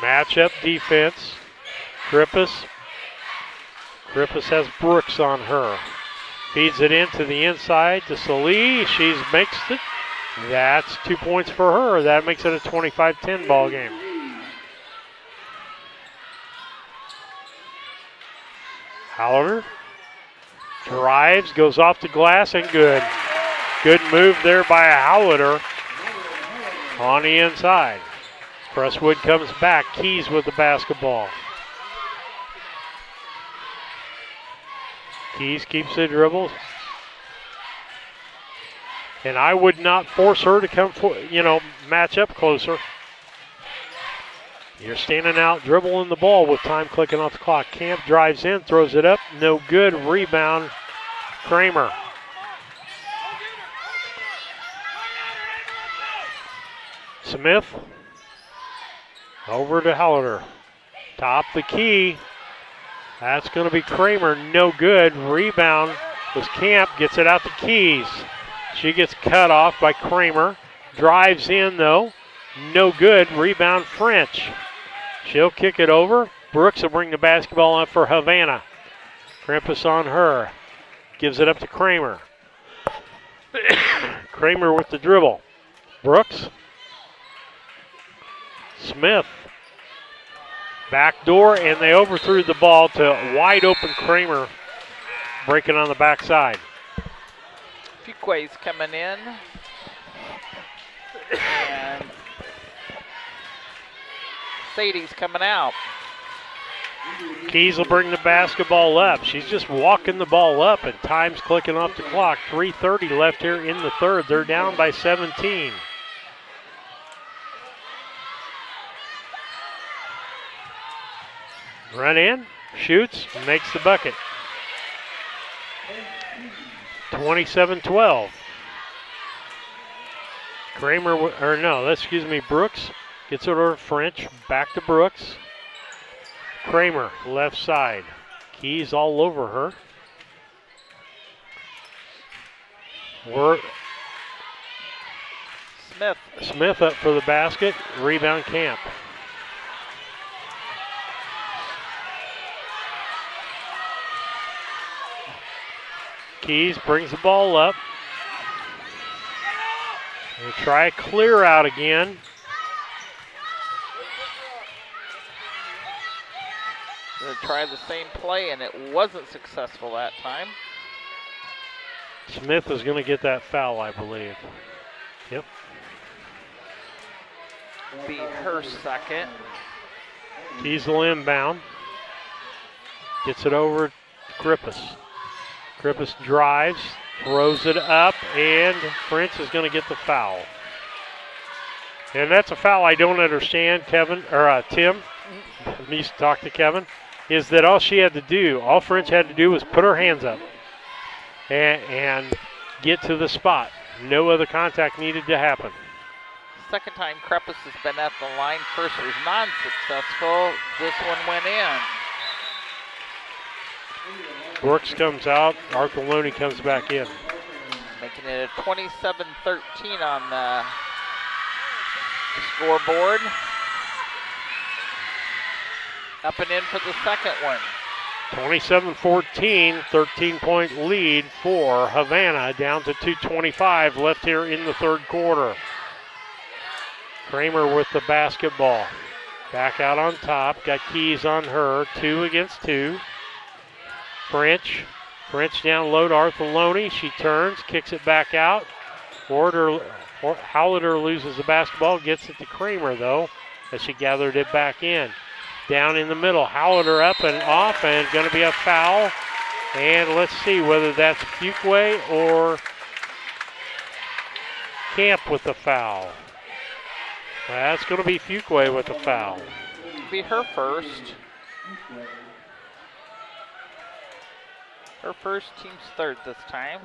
Matchup defense. Krippus. Krippus has Brooks on her. Feeds it into the inside to Salee. She's mixed it. That's 2 points for her. That makes it a 25-10 ball game. However, drives, goes off the glass, and good. Good move there by Howler on the inside. Crestwood comes back. Keys with the basketball. Keys keeps the dribble. And I would not force her to come, match up closer. You're standing out, dribbling the ball with time clicking off the clock. Camp drives in, throws it up. No good. Rebound, Kramer. Smith. Over to Hallader. Top the key. That's going to be Kramer. No good. Rebound was Camp. Gets it out to Keys. She gets cut off by Kramer. Drives in, though. No good. Rebound, French. She'll kick it over. Brooks will bring the basketball up for Havana. Krampus on her. Gives it up to Kramer. Kramer with the dribble. Brooks. Smith. Backdoor, and they overthrew the ball to wide open Kramer. Breaking on the backside. Fuquay's coming in. And Sadie's coming out. Keys will bring the basketball up. She's just walking the ball up, and time's clicking off the clock. 3:30 left here in the third. They're down by 17. Run in, shoots, makes the bucket. 27-12. Brooks gets it over to French, back to Brooks. Kramer, left side. Keys all over her. Smith up for the basket. Rebound, Camp. Keys brings the ball up. They try a clear out again. Going to try the same play, and it wasn't successful that time. Smith is going to get that foul, I believe. Yep. Be her second. Keys will inbound. Gets it over to Grippus. Grippus drives, throws it up, and French is going to get the foul. And that's a foul I don't understand, Tim. I used to talk to Kevin. Is that all French had to do was put her hands up and get to the spot. No other contact needed to happen. Second time Crepus has been at the line. First was non-successful. This one went in. Brooks comes out. Arthur Loney comes back in. Making it a 27-13 on the scoreboard. Up and in for the second one. 27-14, 13-point lead for Havana, down to 2:25 left here in the third quarter. Kramer with the basketball. Back out on top, got Keys on her, 2 against 2. French down low to Arthur Loney. She turns, kicks it back out. Hallader loses the basketball, gets it to Kramer though, as she gathered it back in. Down in the middle, Hallader up and off, and going to be a foul. And let's see whether that's Fuquay or Camp with the foul. That's going to be Fuquay with the foul. Be her first. Her first, team's third this time.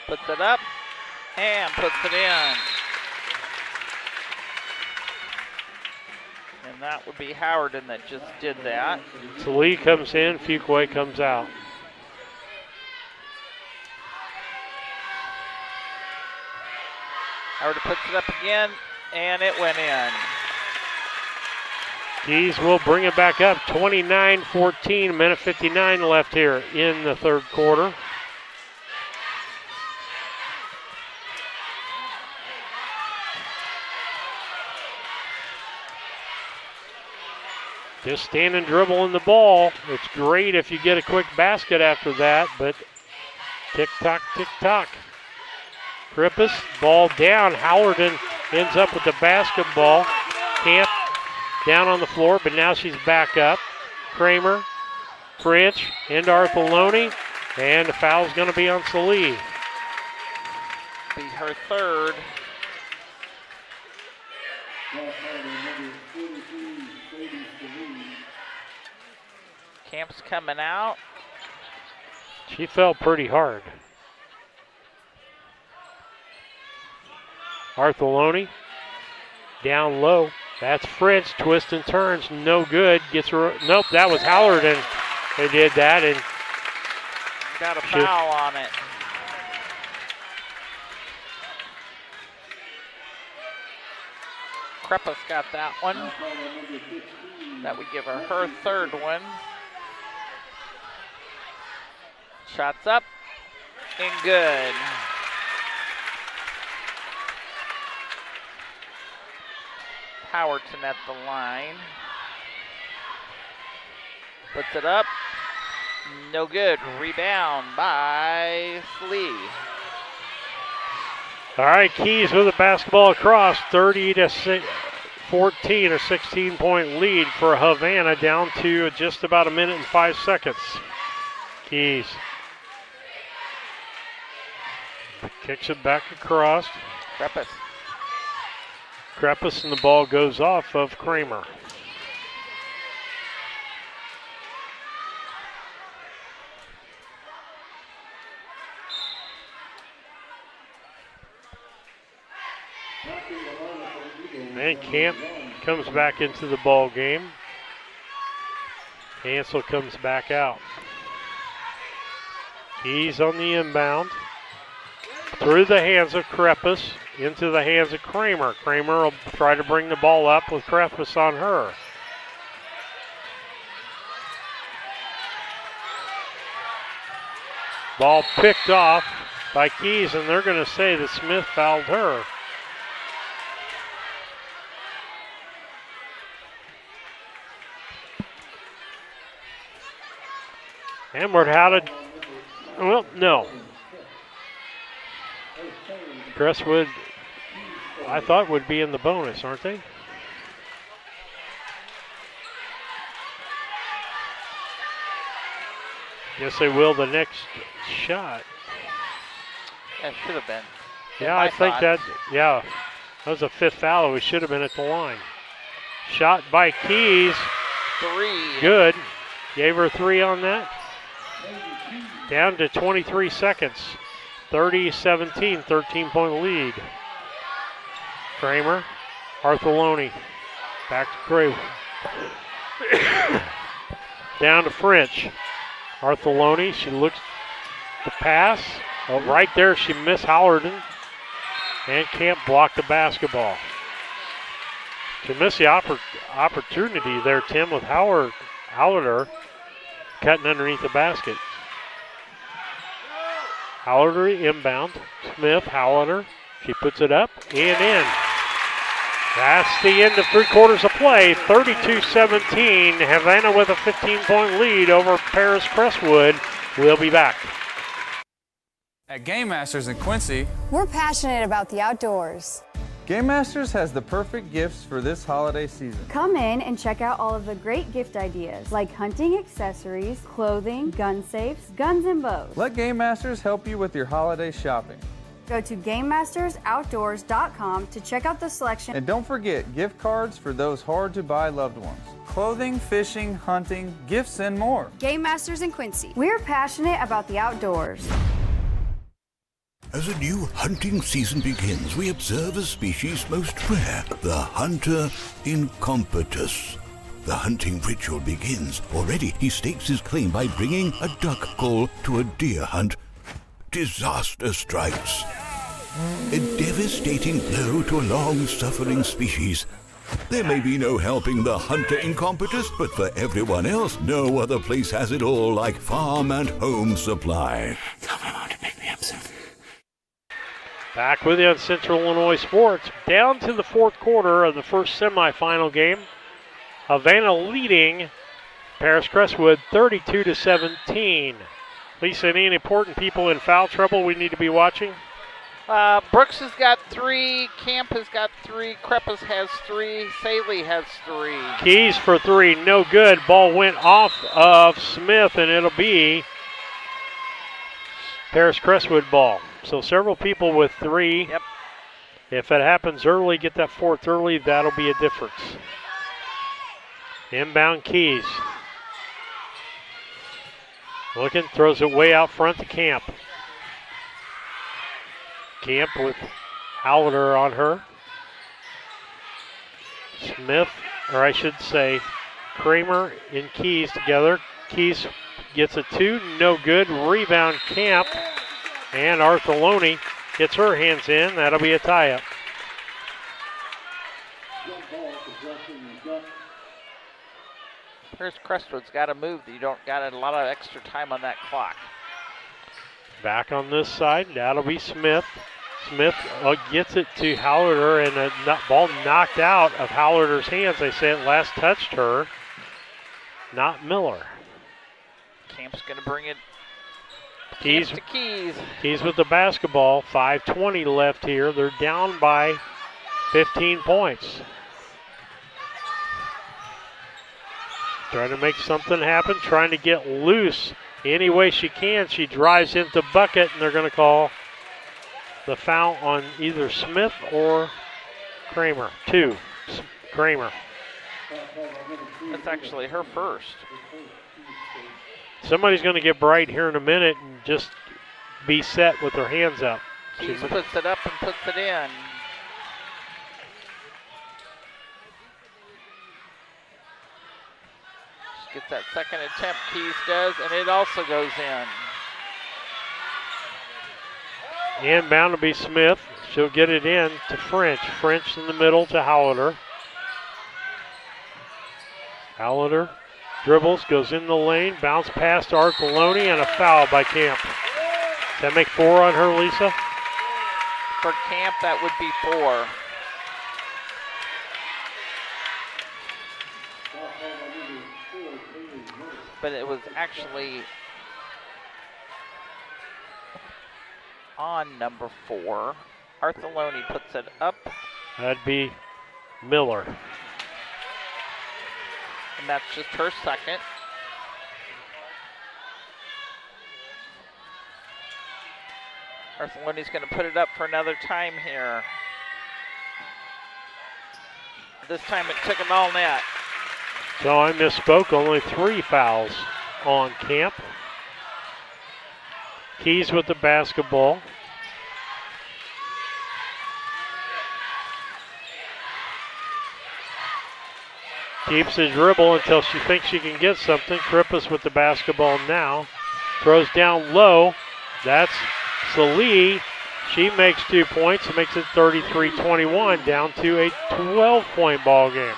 Puts it up and puts it in. And that would be Howerton that just did that. So Lee comes in, Fuquay comes out. Howerton puts it up again, and it went in. Keys will bring it back up. 29-14, minute 59 left here in the third quarter. Just standing dribbling the ball. It's great if you get a quick basket after that, but tick-tock, tick-tock. Krippus, ball down. Hallerton ends up with the basketball. Camp down on the floor, but now she's back up. Kramer, French, into Arthur, and the foul's going to be on Salee. Be her third. Camp's coming out. She fell pretty hard. Arthur down low. That's French. Twist and turns. No good. Gets her. Nope, that was Hallerton. They did that and got a foul on it. Krippus got that one. That would give her third one. Shots up and good. Howerton at the line. Puts it up. No good. Rebound by Slee. All right, Keys with the basketball across. 30-14, a 16-point lead for Havana, down to just about a minute and 5 seconds. Keys kicks it back across. Krippus, and the ball goes off of Kramer. And Camp comes back into the ball game. Hansel comes back out. He's on the inbound. Through the hands of Krippus, into the hands of Kramer. Kramer will try to bring the ball up with Krippus on her. Ball picked off by Keys, and they're going to say that Smith fouled her. Hamward, how did, well, no. Crestwood, I thought would be in the bonus, aren't they? Guess they will the next shot. That should have been. Yeah, I think that was a fifth foul. We should have been at the line. Shot by Keys. Three. Good. Gave her 3 on that. Down to 23 seconds. 30-17, 13-point lead. Kramer, Arthur, back to Kramer. Down to French. Arthur, she looks to pass. Oh, right there, she missed Hallerton. And can't block the basketball. She missed the opportunity there, Tim, with Hallerter cutting underneath the basket. Hallerter inbound. Smith, Hallerter. She puts it up and in. That's the end of 3 quarters of play. 32-17. Havana with a 15-point lead over Paris Crestwood. We'll be back. At Game Masters in Quincy, we're passionate about the outdoors. Game Masters has the perfect gifts for this holiday season. Come in and check out all of the great gift ideas like hunting accessories, clothing, gun safes, guns and bows. Let Game Masters help you with your holiday shopping. Go to GameMastersOutdoors.com to check out the selection. And don't forget gift cards for those hard-to-buy loved ones. Clothing, fishing, hunting, gifts, and more. Game Masters in Quincy. We're passionate about the outdoors. As a new hunting season begins, we observe a species most rare, the hunter incompetus. The hunting ritual begins. Already he stakes his claim by bringing a duck call to a deer hunt. Disaster strikes. A devastating blow to a long-suffering species. There may be no helping the hunter incompetus, but for everyone else, no other place has it all like Farm and Home Supply. Tell my mom to pick me up soon. Back with you on Central Illinois Sports. Down to the 4th quarter of the first semifinal game. Havana leading Paris Crestwood 32-17. Lisa, any important people in foul trouble we need to be watching? Brooks has got 3, Camp has got 3, Kreppes has 3, Saley has 3. Keys for 3, no good. Ball went off of Smith, and it'll be Paris Crestwood ball. So several people with 3. Yep. If it happens early, get that 4th early, that'll be a difference. Inbound Keys. Looking, throws it way out front to Camp. Camp with Howler on her. Smith, or I should say, Kramer and Keys together. Keys gets a 2, no good. Rebound Camp, and Arthurloni gets her hands in. That'll be a tie-up. Here's Crestwood's got to move. You don't got a lot of extra time on that clock. Back on this side, that'll be Smith. Smith gets it to Hallerter, and a ball knocked out of Hallerter's hands. They say it last touched her, not Miller. Camp's going to bring it. Keys to Keys. Keys with the basketball. 5:20 left here. They're down by 15 points. Trying to make something happen, trying to get loose any way she can. She drives into bucket, and they're going to call the foul on either Smith or Kramer. 2, Kramer. That's actually her first. Somebody's going to get bright here in a minute and just be set with their hands up. Keys puts it up and puts it in. She gets that second attempt, Keys does, and it also goes in. Inbound to be Smith. She'll get it in to French. French in the middle to Hallader. Hallader dribbles, goes in the lane, bounce past Arthurloni, and a foul by Camp. Does that make 4 on her, Lisa? For Camp, that would be 4. But it was actually on number 4. Arthurloni puts it up. That'd be Miller. And that's just her second. Arthurloni's going to put it up for another time here. This time it took an all net. So I misspoke, only 3 fouls on Camp. Keys with the basketball. Keeps the dribble until she thinks she can get something. Krippus with the basketball now. Throws down low. That's Salee. She makes 2 points and makes it 33-21, down to a 12-point ball game.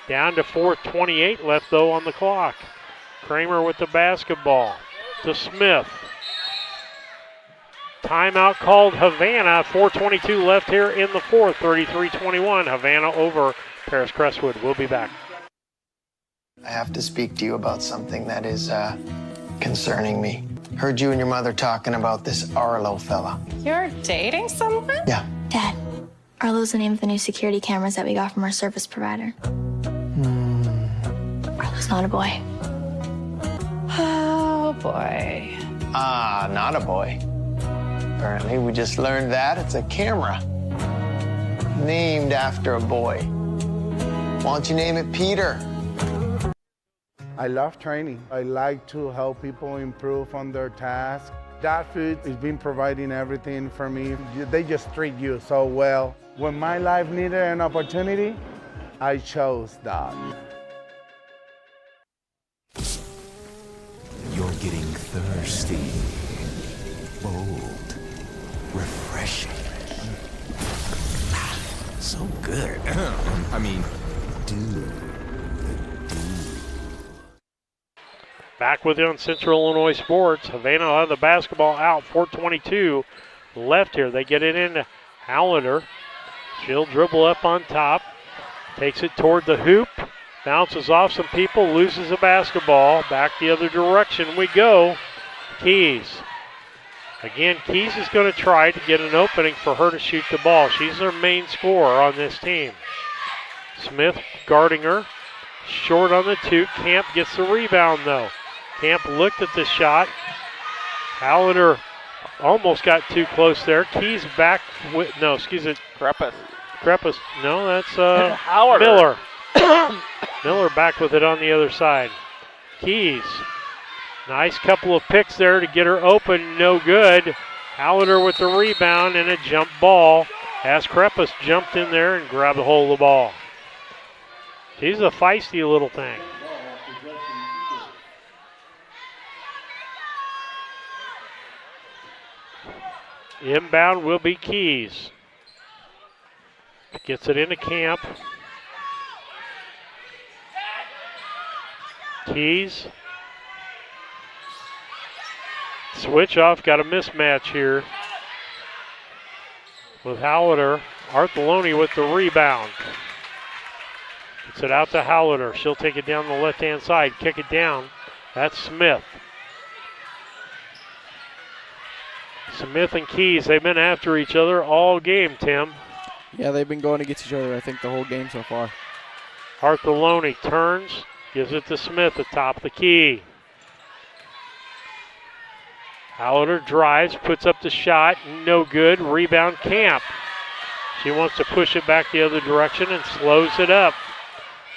Down to 4:28 left, though, on the clock. Kramer with the basketball to Smith. Timeout called Havana. 4:22 left here in the fourth. 33-21. Havana over Paris Crestwood. We'll be back. I have to speak to you about something that is concerning me. Heard you and your mother talking about this Arlo fella. You're dating someone? Yeah. Dad, Arlo's the name of the new security cameras that we got from our service provider. Arlo's not a boy. Oh, boy. Ah, not a boy. Apparently, we just learned that it's a camera named after a boy. Why don't you name it Peter? I love training. I like to help people improve on their tasks. That food has been providing everything for me. They just treat you so well. When my life needed an opportunity, I chose that. You're getting thirsty. Bold. Refreshing. So good. I mean, dude. Back with you on Central Illinois Sports. Havana will have the basketball out. 4:22 left here. They get it into Hallader. She'll dribble up on top. Takes it toward the hoop. Bounces off some people, loses a basketball. Back the other direction we go. Keys. Again, Keys is going to try to get an opening for her to shoot the ball. She's their main scorer on this team. Smith guarding her. Short on the 2. Camp gets the rebound, though. Camp looked at the shot. Hallader almost got too close there. Keys back with, no, excuse me. Kreppus. No, that's Miller. Miller back with it on the other side. Keys. Nice couple of picks there to get her open. No good. Hallader with the rebound and a jump ball as Kreppus jumped in there and grabbed a hold of the ball. She's a feisty little thing. Inbound will be Keys. Gets it into Camp. Keys. Switch off, got a mismatch here with Hallader. Artheloni with the rebound. Gets it out to Hallader. She'll take it down the left-hand side, kick it down. That's Smith. Smith and Keys, they've been after each other all game, Tim. Yeah, they've been going against each other, I think, the whole game so far. Artheloni turns, gives it to Smith at top of the key. Hallader drives, puts up the shot, no good. Rebound Camp. She wants to push it back the other direction and slows it up.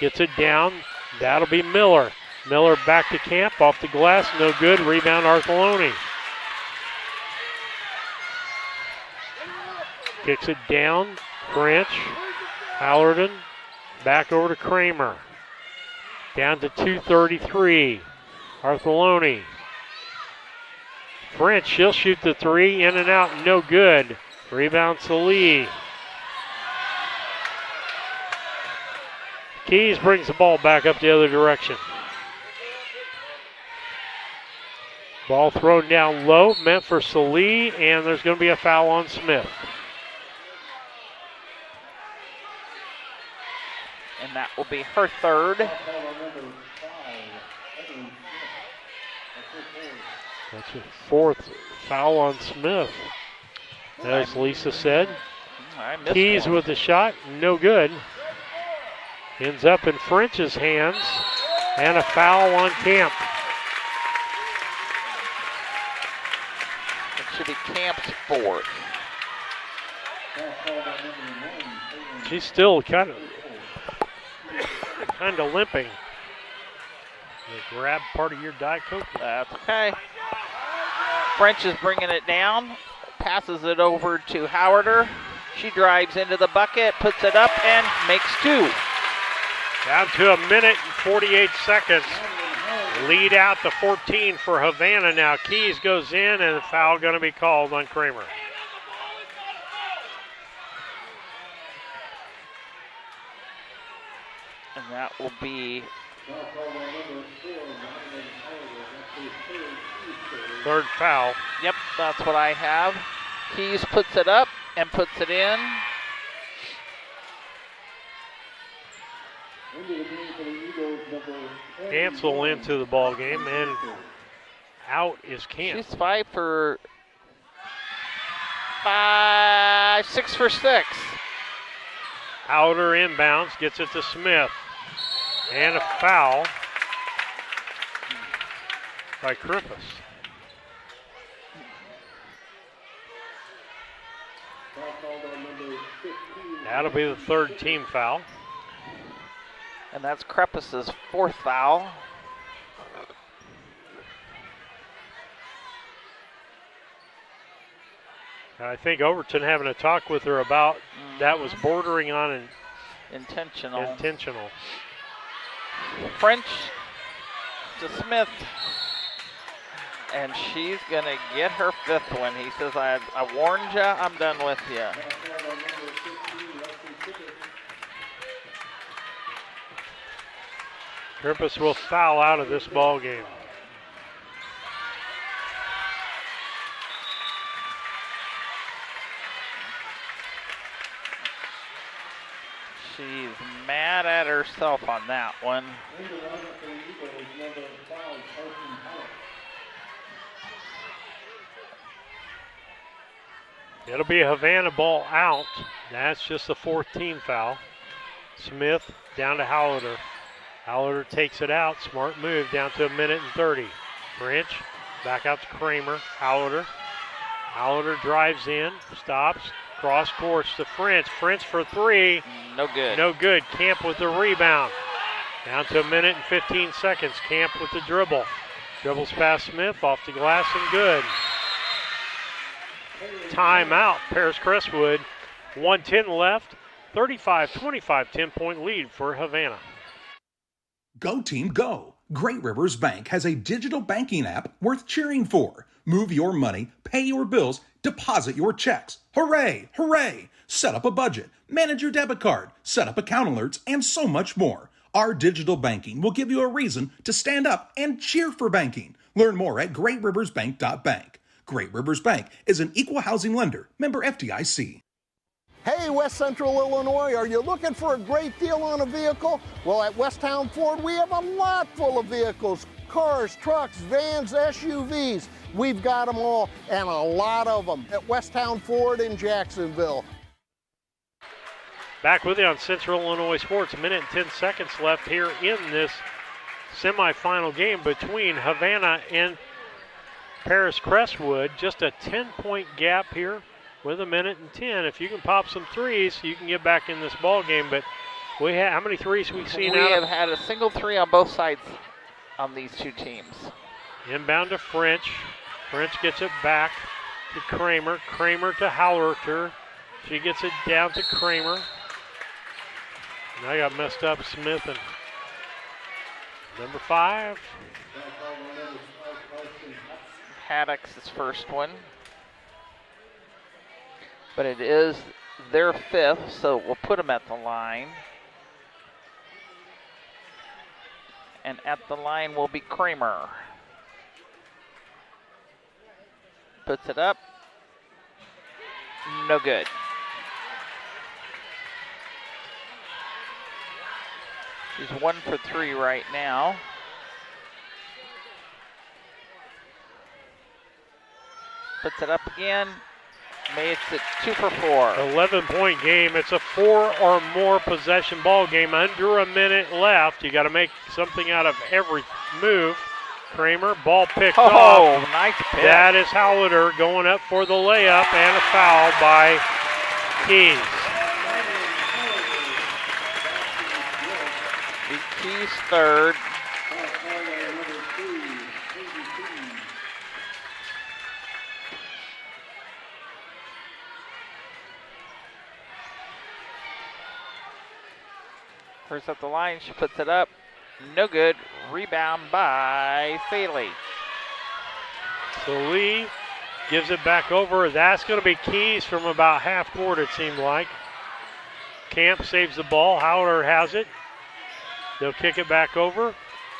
Gets it down, that'll be Miller. Miller back to Camp, off the glass, no good. Rebound Artheloni. Kicks it down, French, Hallerton, back over to Kramer. Down to 2:33, Artheloni. French, she'll shoot the 3, in and out, no good. Rebound Salee. Keys brings the ball back up the other direction. Ball thrown down low, meant for Salee, and there's going to be a foul on Smith. And that will be her third. That's her fourth foul on Smith. As Lisa said. Keys with the shot, no good. Ends up in French's hands, and a foul on Camp. It should be Camp's fourth. She's still kind of limping. You grab part of your Diet Coke. That's okay. French is bringing it down, passes it over to Hallader. She drives into the bucket, puts it up, and makes 2. Down to 1 minute and 48 seconds. Lead out to 14 for Havana now. Keys goes in, and a foul going to be called on Kramer. And that will be third foul. Yep, that's what I have. Keys puts it up and puts it in. Cancel into the ball game, and out is Camp. She's 6 for 6. Outer inbounds, gets it to Smith. And a foul by Krippus. That'll be the third team foul. And that's Kreppus's 4th foul. I think Overton having a talk with her about that was bordering on intentional. French to Smith. And she's going to get her 5th one. He says, I warned you, I'm done with you. Krippus will foul out of this ball game. She's mad mad at herself on that one. It'll be a Havana ball out. That's just the 4th team foul. Smith down to Hallader. Hallader takes it out. Smart move down to 1:30. French back out to Kramer. Hallader. Hallader drives in, stops, cross course to French. French for 3. No good. No good. Camp with the rebound. Down to 1:15. Camp with the dribble. Dribbles past Smith, off the glass and good. Timeout, Paris Crestwood. 1:10 left. 35-25, 10-point lead for Havana. Go team, go! Great Rivers Bank has a digital banking app worth cheering for. Move your money, pay your bills, deposit your checks. Hooray, hooray! Set up a budget, manage your debit card, set up account alerts, and so much more. Our digital banking will give you a reason to stand up and cheer for banking. Learn more at greatriversbank.bank. Great Rivers Bank is an equal housing lender, member FDIC. Hey, West Central Illinois, are you looking for a great deal on a vehicle? Well, at Westtown Ford, we have a lot full of vehicles. Cars, trucks, vans, SUVs. We've got them all, and a lot of them at Westtown Ford in Jacksonville. Back with you on Central Illinois Sports. 1:10 left here in this semifinal game between Havana and Paris Crestwood. Just a 10-point gap here with 1:10. If you can pop some threes, you can get back in this ball game. But we have how many threes we've seen out? We have had a single 3 on both sides on these two teams. Inbound to French. French gets it back to Kramer. Kramer to Hallader. She gets it down to Kramer. And I got messed up. Smith and number 5. Haddock's first one. But it is their 5th, so we'll put them at the line. And at the line will be Kramer. Puts it up. No good. She's 1 for 3 right now. Puts it up again. Makes it 2 for 4. 11-point game. It's a 4 or more possession ball game. Under a minute left. You got to make something out of every move. Kramer, ball picked off. Oh, nice pick. That is Hallader going up for the layup and a foul by Keys. Keys third. First up the line, she puts it up. No good. Rebound by Saley. So Lee gives it back over. That's going to be Keys from about half court, it seemed like. Camp saves the ball. Hallader has it. They'll kick it back over.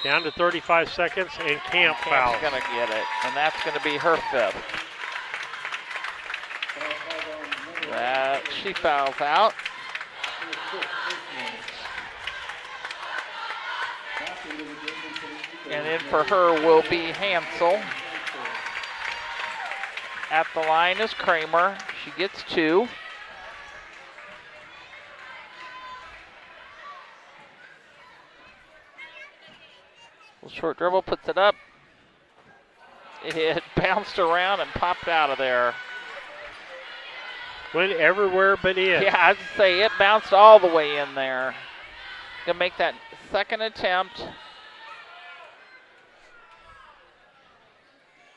Down to 35 seconds, and Camp fouls. Camp's going to get it, and that's going to be her 5th. She fouls out. And in for her will be Hansel. At the line is Kramer. She gets 2. Short dribble, puts it up. It bounced around and popped out of there. Went everywhere but in. Yeah, I'd say it bounced all the way in there. Gonna make that second attempt.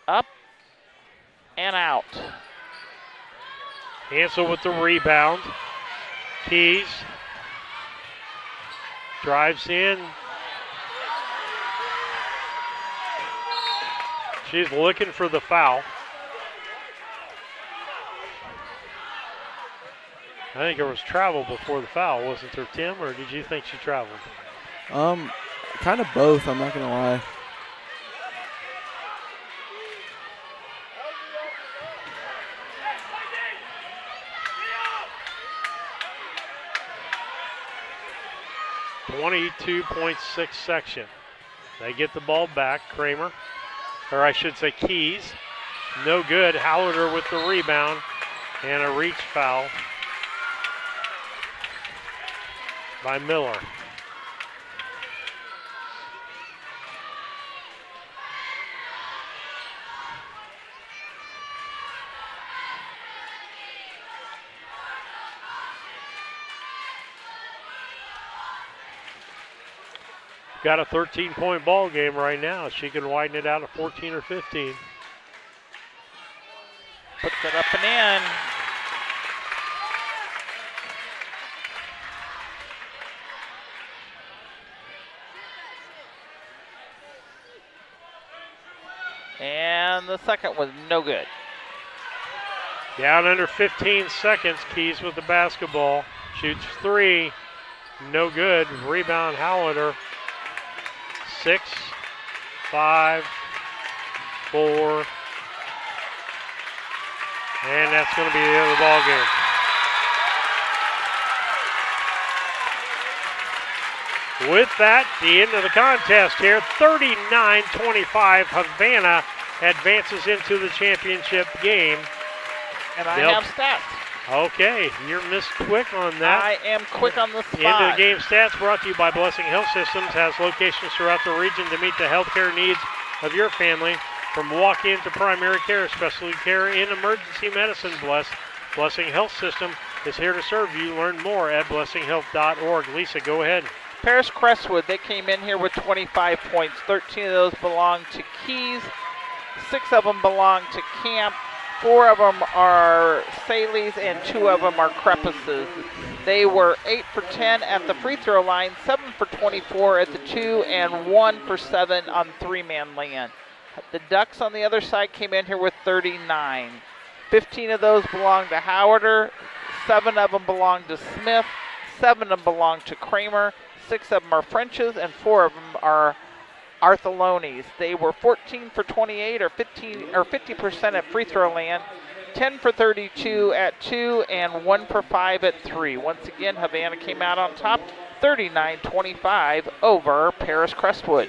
Up and out. Hansel with the rebound. Keys drives in. She's looking for the foul. I think there was travel before the foul, wasn't there, Tim? Or did you think she traveled? Kind of both, I'm not going to lie. 22.6 section. They get the ball back, Kramer, or I should say Keys. No good. Hallader with the rebound and a reach foul by Miller. Got a 13-point ball game right now. She can widen it out to 14 or 15. Puts it up and in. And the second was no good. Down under 15 seconds. Keys with the basketball. Shoots three. No good. Rebound Hallader. 6, 5, 4. And that's going to be the end of the ball game. With that, the end of the contest here, 39-25. Havana advances into the championship game. And I have stats. Okay, you're Miss Quick on that. I am quick on the spot. The end of the game stats brought to you by Blessing Health Systems. Has locations throughout the region to meet the healthcare needs of your family. From walk-in to primary care, specialty care, and emergency medicine. Blessing Health System is here to serve you. Learn more at blessinghealth.org. Lisa, go ahead. Paris Crestwood, they came in here with 25 points. 13 of those belong to Keys. 6 of them belong to Camp. 4 of them are Saleys and 2 of them are Crepices. They were 8 for 10 at the free throw line, 7 for 24 at the 2, and 1 for 7 on 3-man land. The Ducks on the other side came in here with 39. 15 of those belong to Hallader, 7 of them belong to Smith, 7 of them belong to Kramer, 6 of them are Frenches, and 4 of them are Artholonis. They were 14 for 28 or 50% at free throw land, 10 for 32 at 2, and 1 for 5 at 3. Once again, Havana came out on top, 39-25 over Paris Crestwood.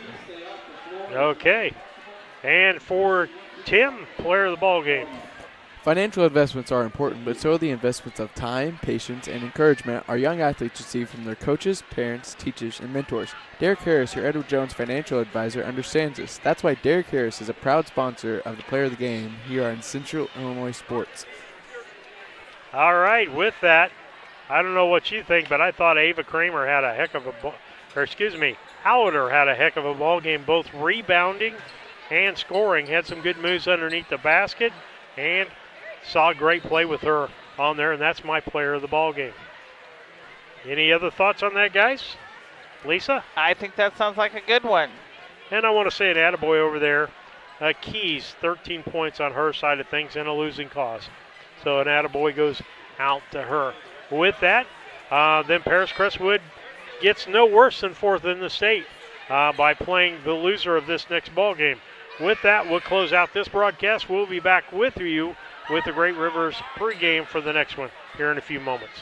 Okay. And for Tim, player of the ball game. Financial investments are important, but so are the investments of time, patience, and encouragement our young athletes receive from their coaches, parents, teachers, and mentors. Derek Harris, your Edward Jones financial advisor, understands this. That's why Derek Harris is a proud sponsor of the player of the game here on Central Illinois Sports. All right, with that, I don't know what you think, but I thought Ava Kramer had a heck of a Hallader had a heck of a ball game, both rebounding and scoring. Had some good moves underneath the basket, and saw great play with her on there, and that's my player of the ball game. Any other thoughts on that, guys? Lisa? I think that sounds like a good one. And I want to say an attaboy over there. Keys, 13 points on her side of things and a losing cause. So an attaboy goes out to her. With that, then Paris Crestwood gets no worse than 4th in the state by playing the loser of this next ball game. With that, we'll close out this broadcast. We'll be back with you with the Great Rivers pregame for the next one here in a few moments.